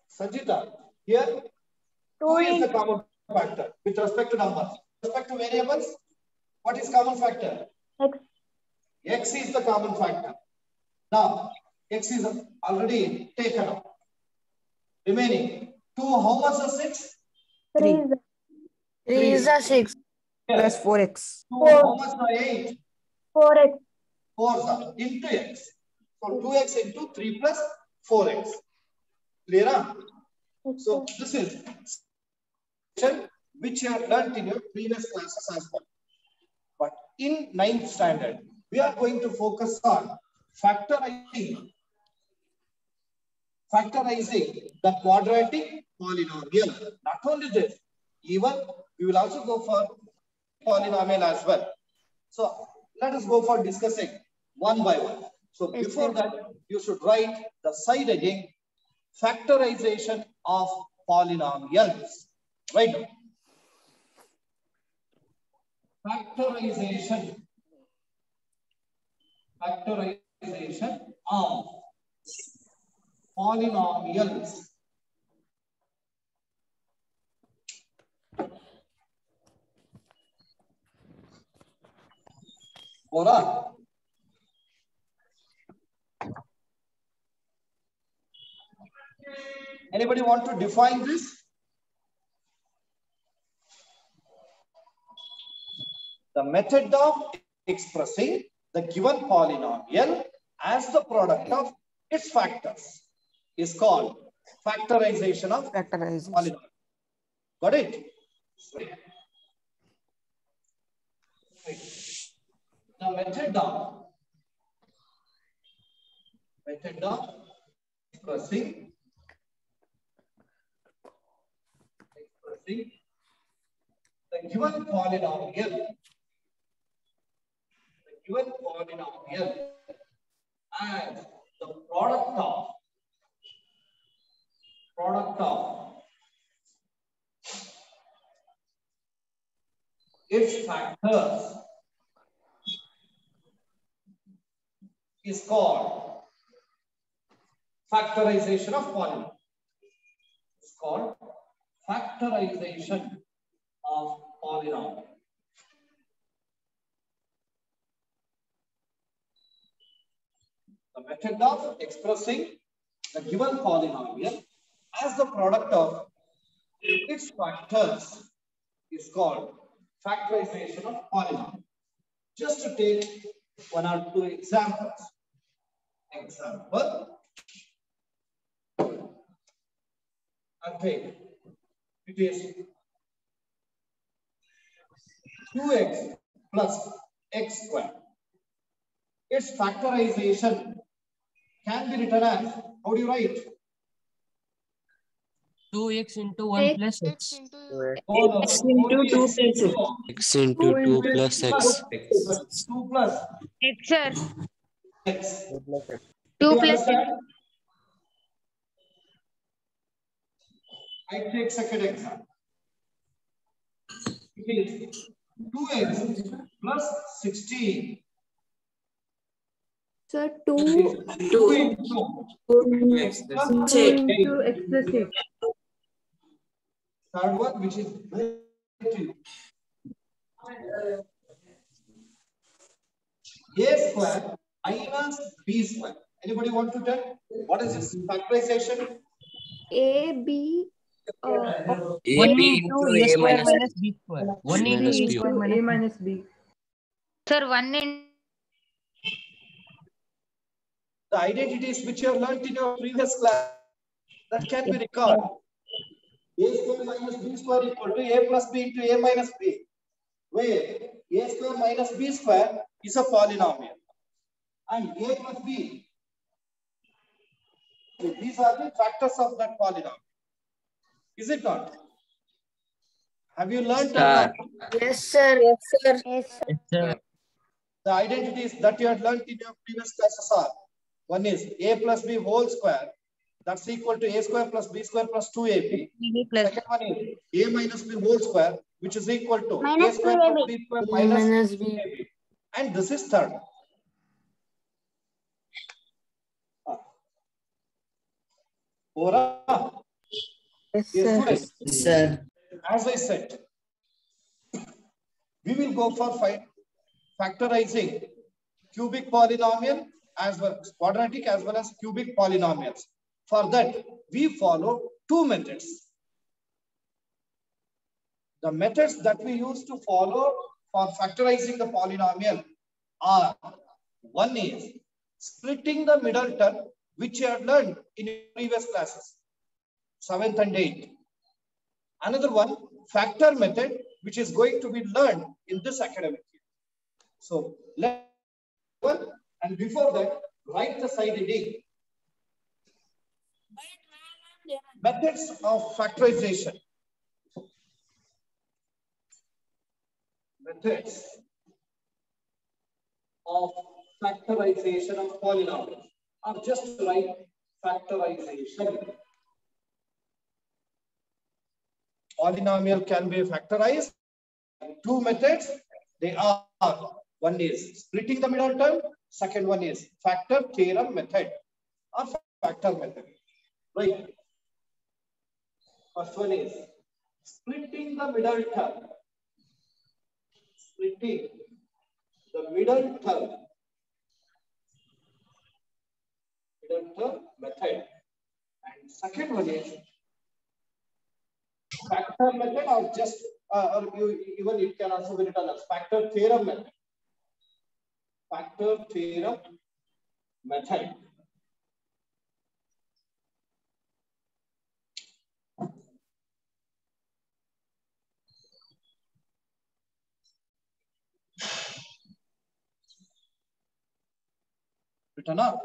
Sanjita, here 2 is the common factor with respect to numbers. With respect to variables, what is common factor? X. X is the common factor. Now, X is already taken out. Remaining 2, how much is 6? 3. 3 is a 6. Plus 4x. 2, how much is 8? 4x. 4 into X. So 2x into 3 plus 4x. Clear? Huh? So this is which you have learnt in your previous classes as well. But in 9th standard, we are going to focus on factorizing the quadratic polynomial. Not only this, even we will also go for polynomial as well. So let us go for discussing one by one. So before that, you should write the side again, factorization of polynomials. Right? Factorization of polynomials. Alright. Anybody want to define this? The method of expressing the given polynomial as the product of its factors is called factorization of polynomial. Got it? The method of expressing the given polynomial as the product of its factors is called factorization of polynomial. It's called factorization of polynomial. The method of expressing the given polynomial as the product of its factors is called factorization of polynomial. Just to take one or two examples. Okay, it is 2x plus x squared. Its factorization can be written as, how do you write? 2x into 1 plus x. X into 2 plus x. X into 2 plus x. 2 plus X, sir. x. 2 plus x. I take second example. It is 2x plus 16. Sir, 2 into x plus 8. Third one, which is a square minus b square. Anybody want to tell? What is this factorization? A, B, 1 into a square minus b square. 1 into a square A minus B. Sir, 1 in. The identities which you have learned in your previous class, that can be recalled. A square minus b square equal to a plus b into a minus b, where a square minus b square is a polynomial and a plus b, these are the factors of that polynomial. Is it not? Have you learned Sir. Yes, sir. Yes, sir. Yes, Yes, sir. the identities that you had learned in your previous classes are? One is a plus b whole square. That's equal to a square plus b square plus 2ab. Second one is a minus b whole square, which is equal to Minus a square 2ab. plus b square Minus minus b. 2ab. And this is third. Ora? Yes, Yes, sir. students. Yes, sir. As I said, we will go for factorizing cubic polynomial as well as quadratic as well as cubic polynomials. For that, we follow two methods. The methods that we use to follow for factorizing the polynomial are: one is splitting the middle term, which you have learned in your previous classes, 7th and 8th. Another one, factor method, which is going to be learned in this academic year. So let's one, and before that, write the side heading. Methods of factorization. Methods of factorization of polynomials. Or just write factorization. Polynomial can be factorized. Two methods. They are: one is splitting the middle term. Second one is factor theorem method or factor method. Right. First one is splitting the middle term. Splitting the middle term. Middle term method. And second one is factor method, or just even it can also be written as factor theorem method. Factor theorem method. Written up.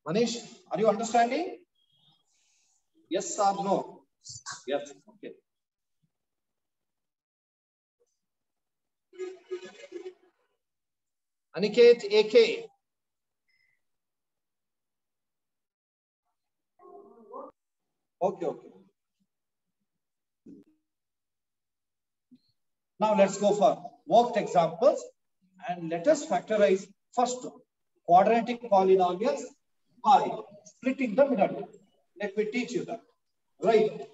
Manish, are you understanding? Yes or no? Yes. Okay. Aniket, AK. Okay, okay. Now let's go for worked examples and let us factorize first quadratic polynomials by splitting the middle term. Let me teach you that. Right.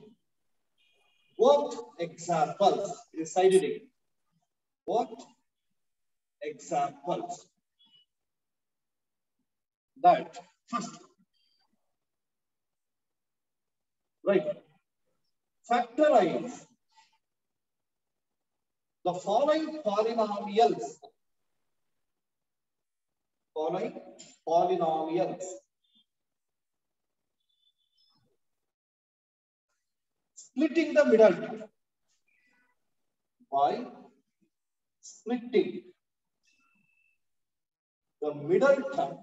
Worked examples. Decided it. Worked examples. That first. Right. Factorize the following polynomials. Following polynomials. Splitting the middle term by splitting the middle term.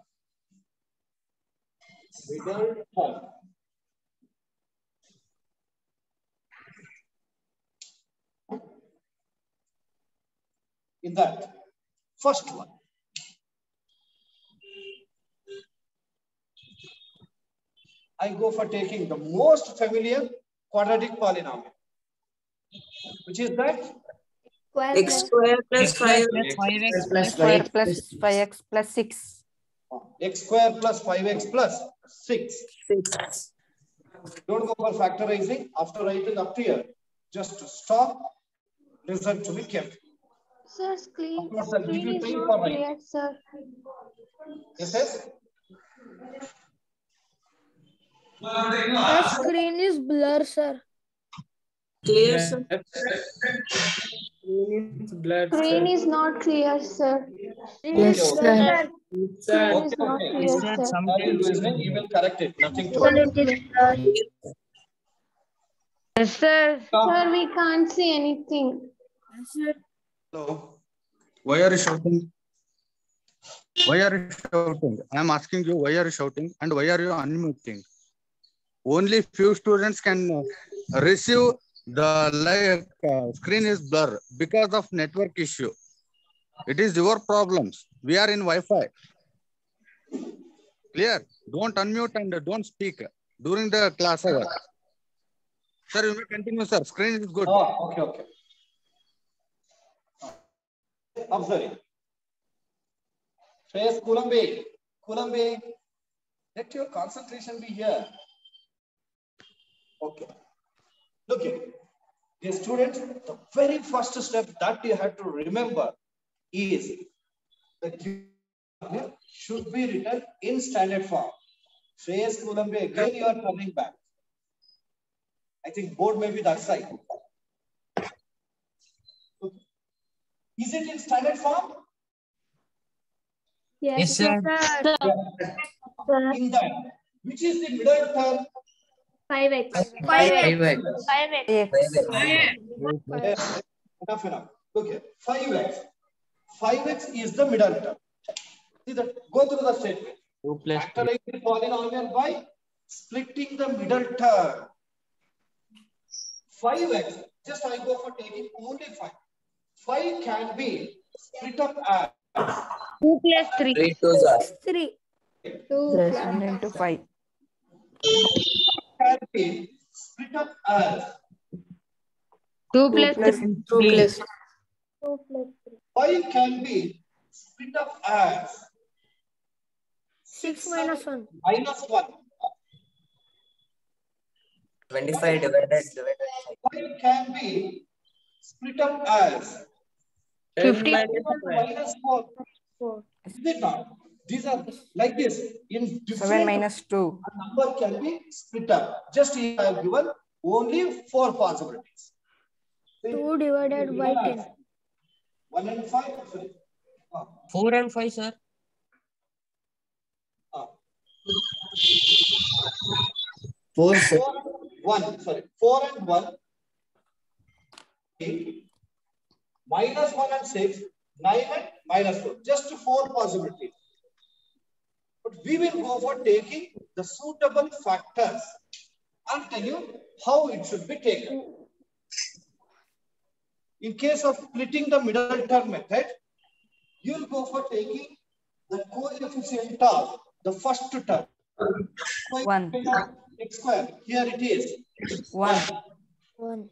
Middle term. In that first one, I go for taking the most familiar quadratic polynomial, which is that X square plus 5x plus 5x plus 6. X square plus 5x plus 6. Don't go for factorizing after writing up here. Just stop, listen to me carefully. Sir, screen I'll give you is time not for writing. clear, sir. Yes, yes. Sir, screen is blur, sir. Clear, sir. Screen is not clear, sir. Yes, sir. Screen is not clear, Sir, sir. sometimes You will correct it. Nothing to Sir, it. it is blurry. Yes, sir. Sir, we can't see anything. Hello. Why are you shouting? Why are you shouting? I am asking you, why are you shouting and why are you unmuting? Only few students can receive the screen is blur because of network issue. It is your problems. We are in Wi-Fi. Clear? Don't unmute and don't speak during the class hour. Sir, you may continue, sir. Screen is good. Oh, okay, okay. Observe. Shreyas Kulambe. Kulambe, let your concentration be here. Okay. Look here. Dear students, the very first step that you have to remember is the should be written in standard form. Shreyas Kulambe, again you are coming back. I think board may be that side. Is it in standard form? Yes, sir. In that, which is the middle term? 5x. 5x. Enough. Look here. 5x. 5x is the middle term. See that? Go through the statement. 2 plus Factorize the polynomial by splitting the middle term. 5x. Just I go for taking only 5. 5 can be split up as 2 plus 3. 3 2s are 3. Plus 1 into 5. can be split up as 2 plus 3. 5 can be split up as 6 minus 1. minus 1. 25 divided 5 can be split up as 50 minus 4. Is it not? These are like this. In different 7 minus 2. a number can be split up. Just here I have given only 4 possibilities. 2 divided by 10. 1 and 5. Sorry. 4 and 5, sir. 4 1. Sorry. 4 and 1. 8. Minus 1 and 6. 9 and minus 4. Just 4 possibilities. But we will go for taking the suitable factors. I'll tell you how it should be taken. In case of splitting the middle term method, you will go for taking the coefficient of the first term. 1. X square. Here it is. 1. 1.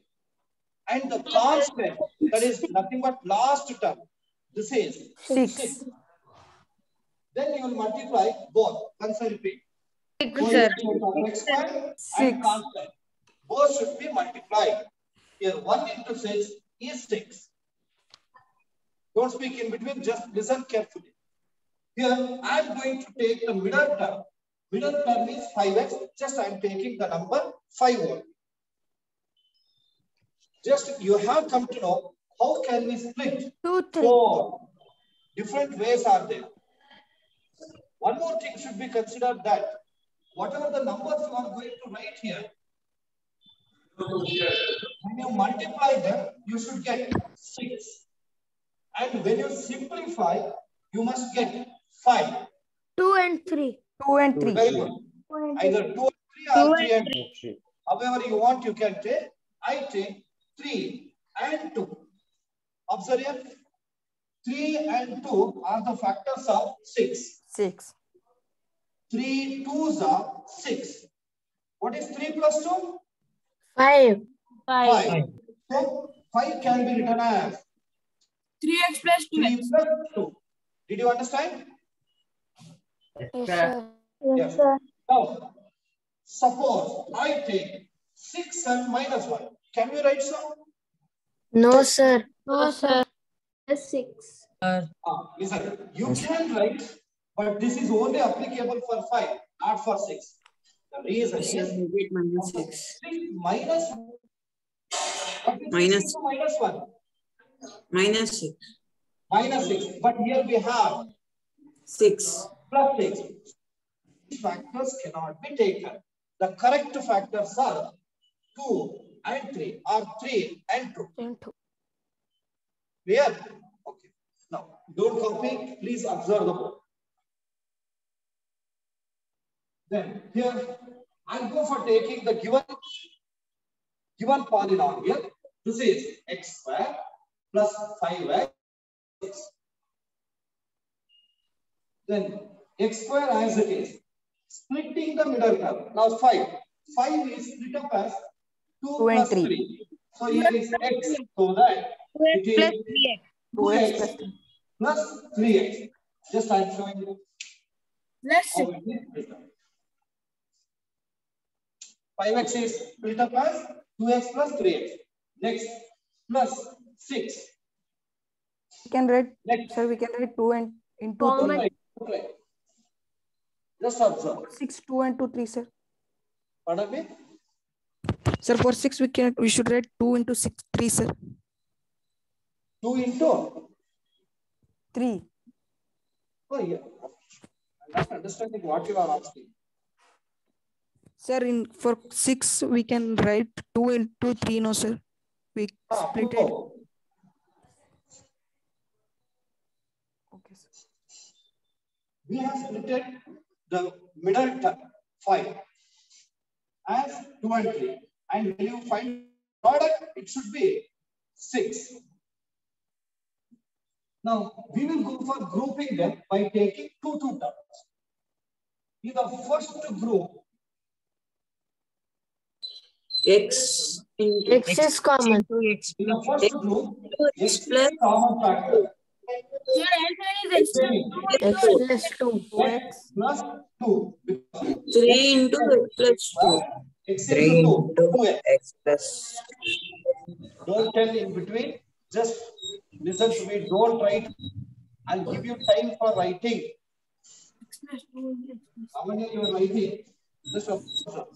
And the constant, that is nothing but last term. This is 6. Then you will multiply both. Once I repeat. 6, sir. X square 6. and constant. Both should be multiplied. Here 1 into 6 is 6. Don't speak in between, just listen carefully. Here I am going to take the middle term. Middle term is 5x. Just I am taking the number 5 only. Just you have come to know how can we split 2, 3. 4 different ways are there. One more thing should be considered that whatever the numbers you are going to write here, when you multiply them, you should get 6. And when you simplify, you must get 5. 2 and 3. 2 and 3. Very good. Either 2 and 3 or 3 and 3. However you want, you can take. I take 3 and 2. Observe here. 3 and 2 are the factors of 6. 6. 3 2s are 6. What is 3 plus 2? 5. 5. So 5 can be written as 3x plus 3 2x. plus 2. Did you understand? Yes, sir. Yes. Now, suppose I take 6 and minus 1. Can we write so? No, sir. No, sir. 6. Listen, you can write, but this is only applicable for 5, not for 6. The reason is minus 6. 6 minus Minus 1. minus 6. Minus 6. But here we have 6 plus 6. These factors cannot be taken. The correct factors are 2 and 3, or 3 and 2. Clear? Okay. Now, don't copy. Please observe the board. Then here, I'll go for taking the given given polynomial, this is x square plus 5x. Then x square as it is, splitting the middle term. Now 5. 5 is split up as 2 plus 3. So here is x, so that it is 2x plus 3x. Just I am showing you. Let's see. 5x is split up as 2x plus 3x. Next, plus 6. We can write, sir, we can write 2 and into 3. Okay. Just observe. 6, 2 and 2, 3, sir. Pardon me? Sir, for 6, we should write 2 into 6, 3, sir. 2 into 3. Oh, yeah. I'm not understanding what you are asking. Sir, for 6, we can write 2 into 3, no, sir. We split it. Okay, sir. We have split the middle term, 5, as 2 and 3. And when you find product, it should be 6. Now, we will go for grouping them by taking 2 terms. In the first group, X into X is common. X in the first group, X x plus is common factor. X plus 2. X plus 2. 3 into X plus 2. X 3 into 2. into 2x. X plus. Don't tell in between. Just listen to me. Don't write. I'll give you time for writing. How many you are writing? Just observe.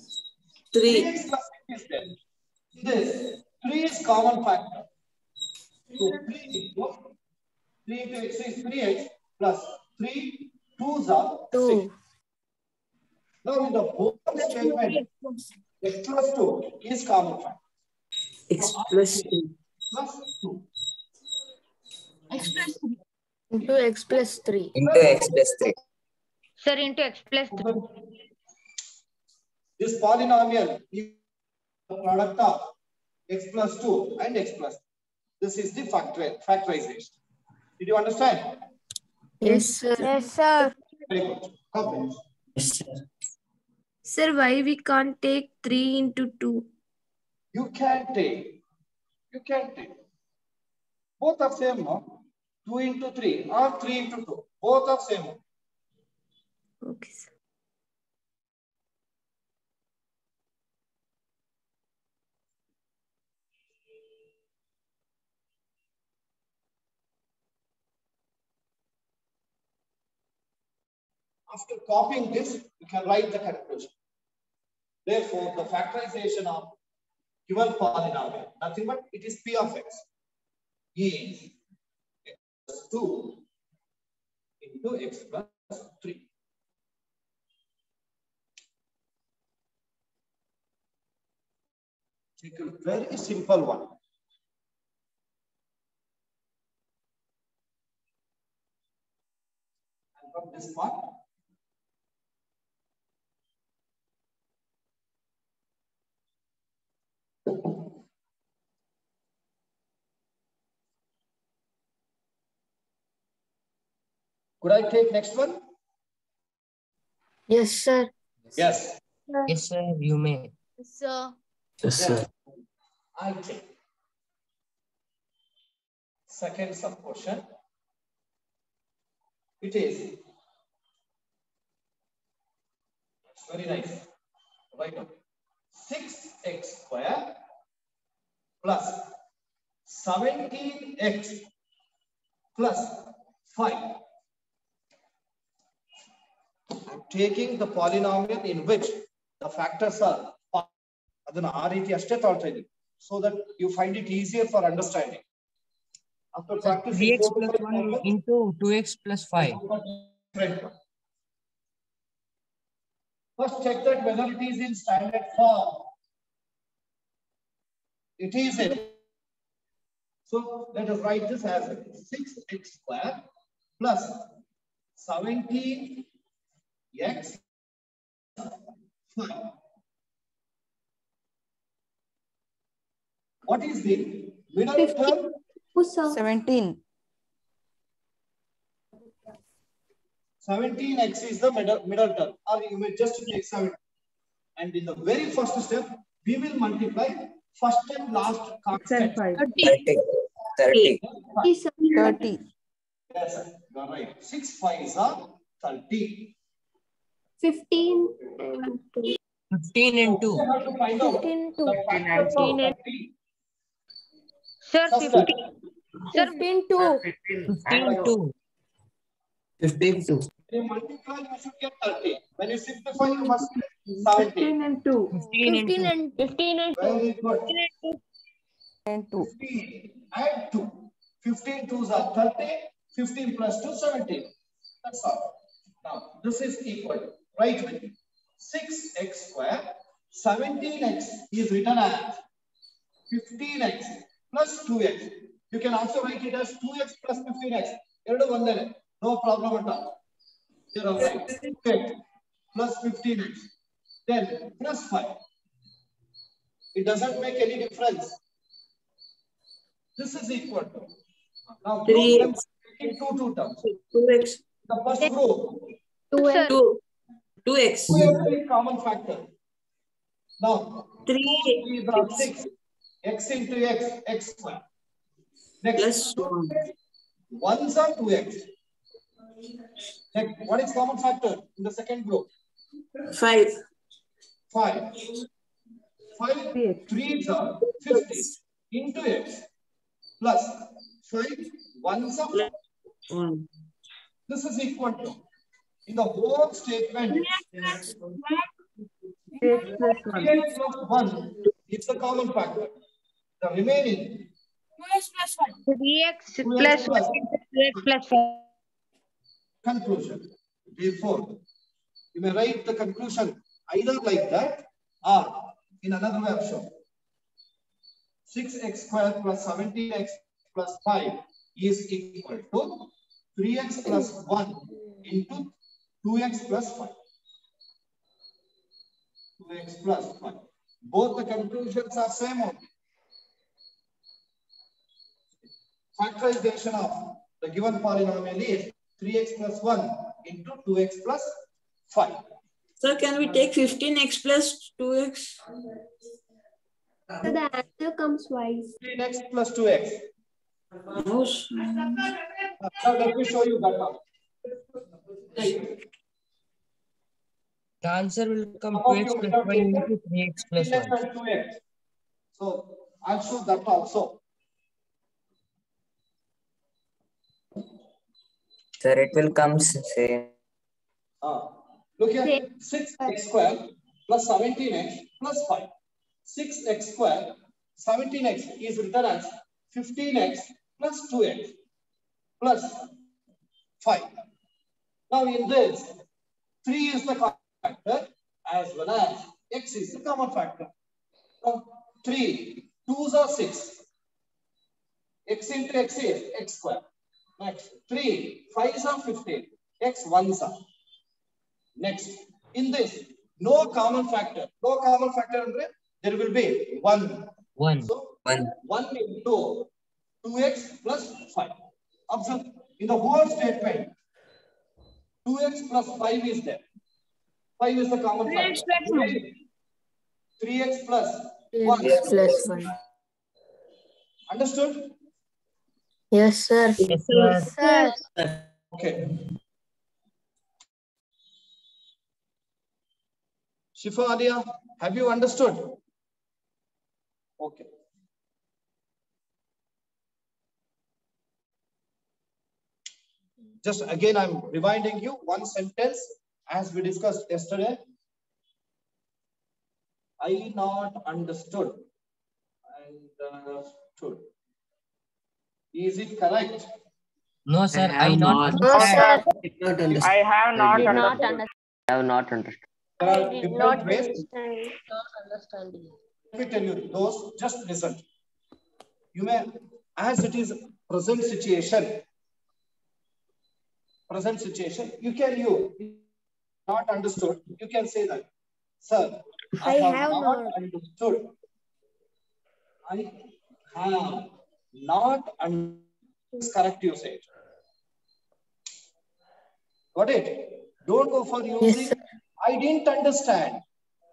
3x plus 6 is there. This 3 is common factor. So 3 into x is 3x plus 3 2s are 6. Now in the whole statement, x plus 2 is common factor. X plus 2. Plus 2. X plus 3. Into X plus 3. Into X plus 3. Sir, into x plus 3. This polynomial is the product of x plus 2 and x plus 3. This is the factorization. Did you understand? Yes, sir. Yes, sir. Very good. Complete. Yes, sir. Sir, why we can't take 3 into 2? You can take. Both are same, no? 2 into 3 or 3 into 2. Both are same. Okay, sir. After copying this, you can write the conclusion. Therefore, the factorization of given polynomial, nothing but it is P of x, is x plus 2 into x plus 3. It's a very simple one. And from this part, could I take next one? Yes, sir. Yes. Yes, sir, you may. Sir. Yes, sir. I take second sub question. It is very nice. Right now, 6x square plus 17x plus 5. I'm taking the polynomial in which the factors are so that you find it easier for understanding. After practicing 3x plus 1 into 2x plus 5. First check that whether it is in standard form. It is in. So let us write this as 6x square plus 17x 5. What is the middle term? 17. 17x is the middle term, or you may just take 7. And in the very first step, we will multiply first and last constant. 30. 30. Yes, sir, you are right. 6 5s are 30. 15 and 2. 15 and 2. We have to find out 15 the factors of 30. Sir, 15. Sir, 15 2. 15 2. 52. When you multiply, you should get 30. When you simplify, you must get 70. 15 and 2. 15 and Very good. and 2. 15 and 2. 15 2s are 30. 15 plus 2, 17. That's all. Now, this is equal to, right with me, 6x square. 17x is written as 15x plus 2x. You can also write it as 2x plus 15x. No problem at all. You're all right. 2x plus 15x. Then plus 5. It doesn't make any difference. This is equal to. Now, 3x. in two terms. 2x. The first row. 2 2x. 2x is common factor. Now, 3 6. X into x, x square. Next, plus 1. 1s are 2x. Next, what is common factor in the second row? 5. 5. 5, 3s are 50 into x plus 5, 1s are 1. This is equal to, in the whole statement, 3x plus 1. 3x plus 1 is the common factor. The remaining 2x plus 1. 3x plus 1 into 2x plus 1. Conclusion. Therefore, you may write the conclusion either like that or in another way of showing. 6x squared plus 17x plus 5 is equal to 3x plus 1 into 2x plus 5. 2x plus 5. Both the conclusions are same only. Factorization of the given polynomial is 3x plus 1 into 2x plus 5. So can we take 15x plus 2x? So the answer comes twice. 15x plus 2x. No, sir. Now let me show you that one. The answer will come 2x plus 5 into 3x plus 1. 2x. So I'll show that also. Sir, it will come same. Look here, 6x squared plus 17x plus 5. 6x squared, 17x is written as 15x plus 2x plus 5. Now in this, 3 is the common factor as well as x is the common factor. Now 3, 2s are 6. X into x is x squared. Next, 3, 5s are 15. X 1s are. Next, in this, no common factor. No common factor, there will be 1. 1. So, 1 into 2x plus 5. Observe, in the whole statement, 2x plus 5 is there. 5 is the common factor. 3x plus 1. 3x plus 1. Understood? Yes, sir. Yes, sir. Okay. Shifa Alia, have you understood? Okay. Just again, I'm reminding you one sentence as we discussed yesterday. I not understood. Understood. Is it correct? No, sir. I not understand. I have not understood. I have not understood. There are different ways. understand. Let me tell you, those just listen. You may, as it is present situation, you can not understood. You can say that, sir, I have not understood. I have not correct usage. Got it? Don't go for using. Yes, I didn't understand.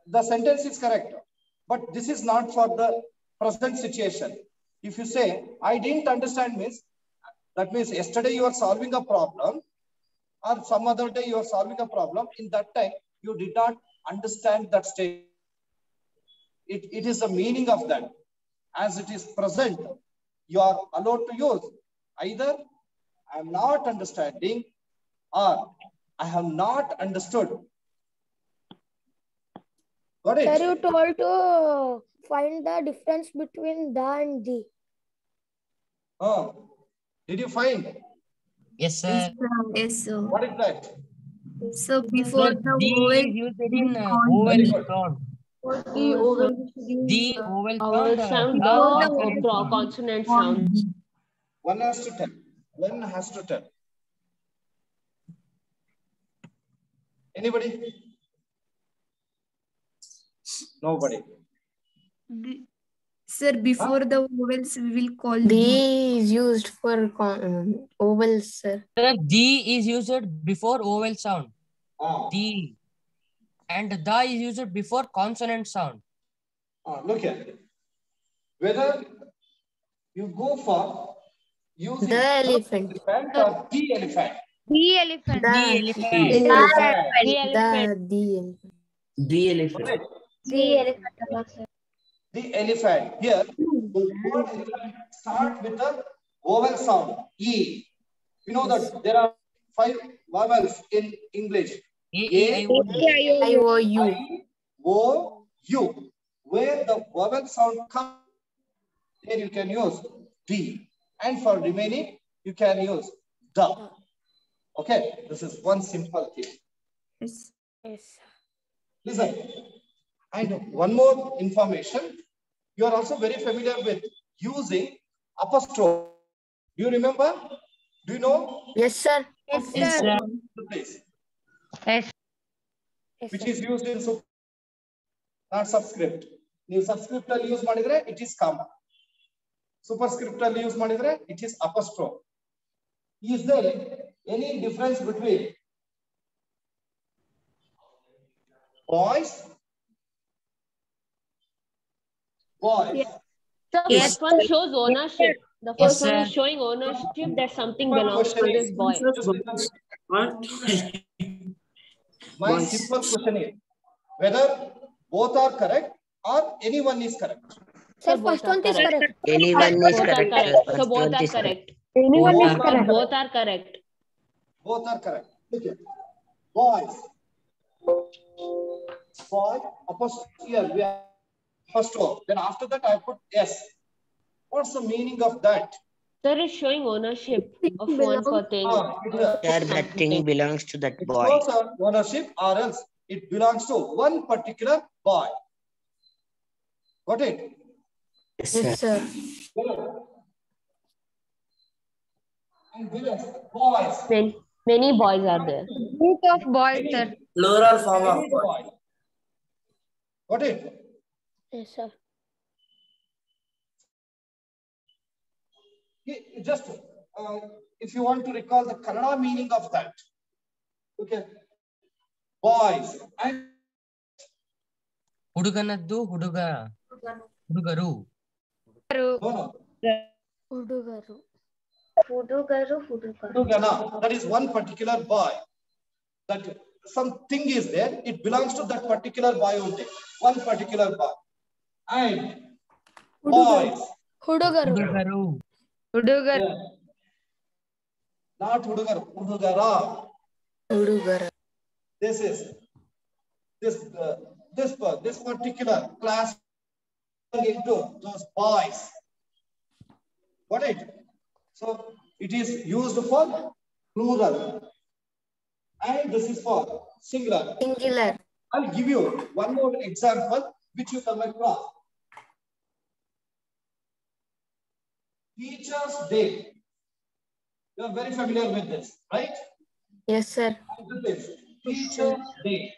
The sentence is correct, but this is not for the present situation. If you say, I didn't understand, means, that means yesterday you are solving a problem, or some other day you are solving a problem. In that time, you did not understand that state. It is the meaning of that. As it is present, you are allowed to use either I am not understanding or I have not understood. Got it? Sir, you told to find the difference between the and the. Oh, did you find? Yes, sir. Yes, sir. What is that? So before Sir, the D vowel, is used in vowel sound. The The vowel sound, the consonant sound. One has to tell. One has to tell. Anybody? Nobody. Sir, before the vowels, we will call D is used for vowels, sir. Sir, D is used before vowel sound. D. And the is used before consonant sound. Look here. Whether you go for using the elephant or the elephant. The elephant. The elephant. The elephant. The elephant. The elephant. Here, the word elephant start with a vowel sound, E. You know that there are 5 vowels in English. A, I, O, U. O, U. Where the vowel sound comes, there you can use D. And for remaining, you can use the. Okay, this is one simple thing. Yes. Yes. Listen, and one more information. You are also very familiar with using apostrophe. Do you remember? Do you know? Yes, sir. Yes, sir. Please. Yes. Which is used in not subscript. You subscript use madidre, it is comma. Superscript use madidre, it is apostrophe. Is there any difference between boys? Yes. The first one shows ownership. The first one is showing ownership that something belongs to this boy. My simple question is whether both are correct or anyone is correct. Sir, first one is correct. Anyone is correct. So both are correct. Anyone is correct. Both are correct. Both are correct. Okay. Boys. Boy, apostrophe here we have first one. Then after that I put S. What's the meaning of that? Sir, it's showing ownership of one for thing. Sir, that thing belongs to that boy. It shows ownership or else it belongs to one particular boy. Got it? Yes, sir. And boys. Many boys are there. Group of boys, sir. Plural form of boy. Got it? Yes, sir. Just if you want to recall the Kannada meaning of that. Okay. Boys and Huduganaddu huduga. Hudugaru. Hudugaru. Hudugana. That is one particular boy. That something is there. It belongs to that particular boy only. One particular boy. And boys. Hudugaru. Yeah. Not Hudugaru. Hudugara. Hudugara. This is this particular class into those boys. Got it? So it is used for plural. And this is for singular. Singular. I'll give you one more example which you come across. Teacher's Day. You are very familiar with this, right? Yes, sir. This is Teacher's Day.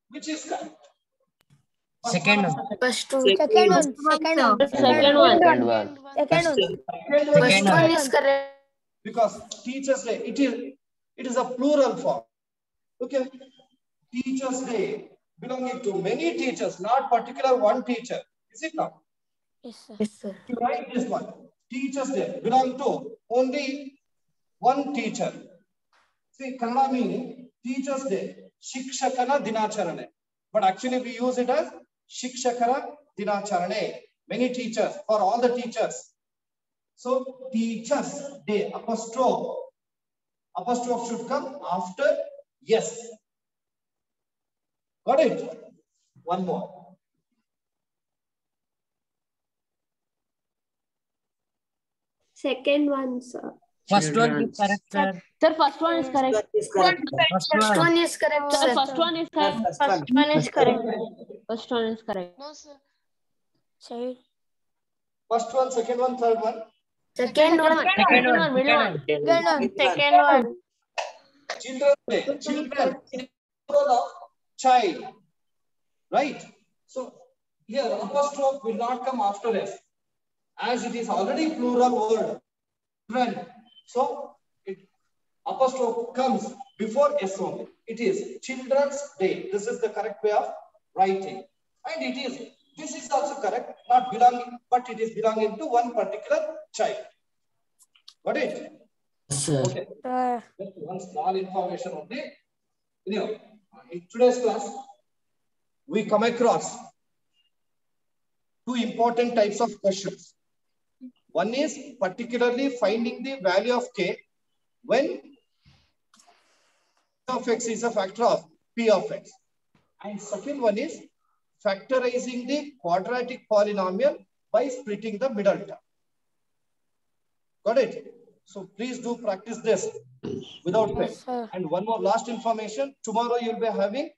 Which is correct? Second one. First two. Second one. Second one. Second one. Second one. First one is correct. Because Teachers' Day, it is a plural form. Okay. Teachers' Day belonging to many teachers, not particular one teacher. Is it not? Yes, sir. Yes, sir. You write this one. Teachers' Day belong to only one teacher. See, Kannada meaning Teachers' Day, Shikshakana Dinacharane. But actually we use it as Shikshakara Dinacharane. Many teachers, for all the teachers. So Teachers' Day, apostrophe. Apostrophe should come after yes. Got it? One more. Second one, sir. First one is correct, sir. Sir, first one is correct. First one is correct, Sir, sir. first one is correct. First one is correct. First one is correct. No, sir. Say First one, second one, third one. second one. Second one. Middle one. Second one. Second one. Children's Day. Children. It is plural of child. Right? So here apostrophe will not come after S, as it is already plural word. Children. So apostrophe comes before S only. It is Children's Day. This is the correct way of writing. And this is also correct, not belonging, but it is belonging to one particular child. Got it? Sir. Okay. Just one small information only. In today's class, we come across two important types of questions. One is particularly finding the value of K when P of X is a factor of P of X. And second one is factorizing the quadratic polynomial by splitting the middle term. Got it? So please do practice this without fail. Yes, and one more last information. Tomorrow you'll be having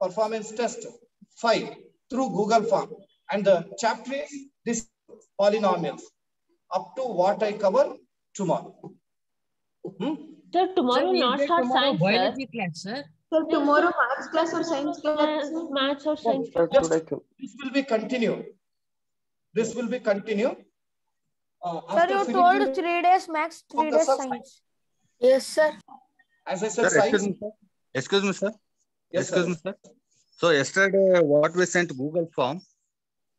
performance test 5 through Google Form. And the chapter is this polynomials. Up to what I cover tomorrow. Sir, tomorrow not start science, sir. Biology class, sir. So tomorrow maths class or science class? Maths or science. This will be continued. This will be continued. Sir, you told 3 days max, 3 days science. Yes, sir. As I said, Sir, science. Excuse me, sir. Yes, Excuse me, sir. So yesterday, what we sent Google Form.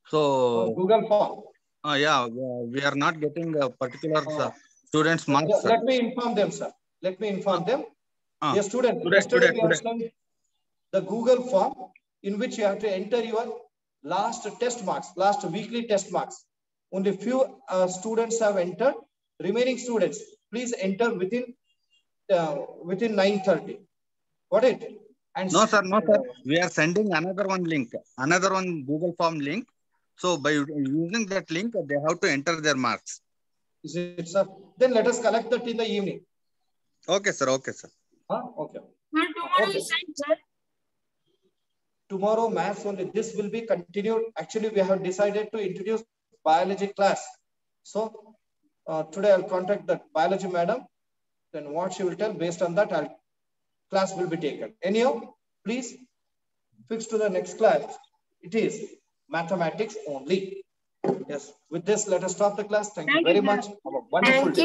So Google Form. Yeah, we are not getting a particular students' marks. Let me inform them, sir. Let me inform them. Dear student, yesterday we have sent the Google Form in which you have to enter your last test marks, last weekly test marks. Only few students have entered. Remaining students, please enter within 9:30. Got it? And no, sir. We are sending another one link, another one Google Form link. So by using that link, they have to enter their marks. Is it, sir? Then let us collect that in the evening. Okay, sir. Okay, sir. Okay. Tomorrow is science, sir. Tomorrow maths only. This will be continued. Actually, we have decided to introduce biology class. So today I'll contact the biology madam. Then what she will tell, based on that, class will be taken. Anyhow, please fix to the next class. It is mathematics only. Yes. With this, let us stop the class. Thank you very much. Have a wonderful day.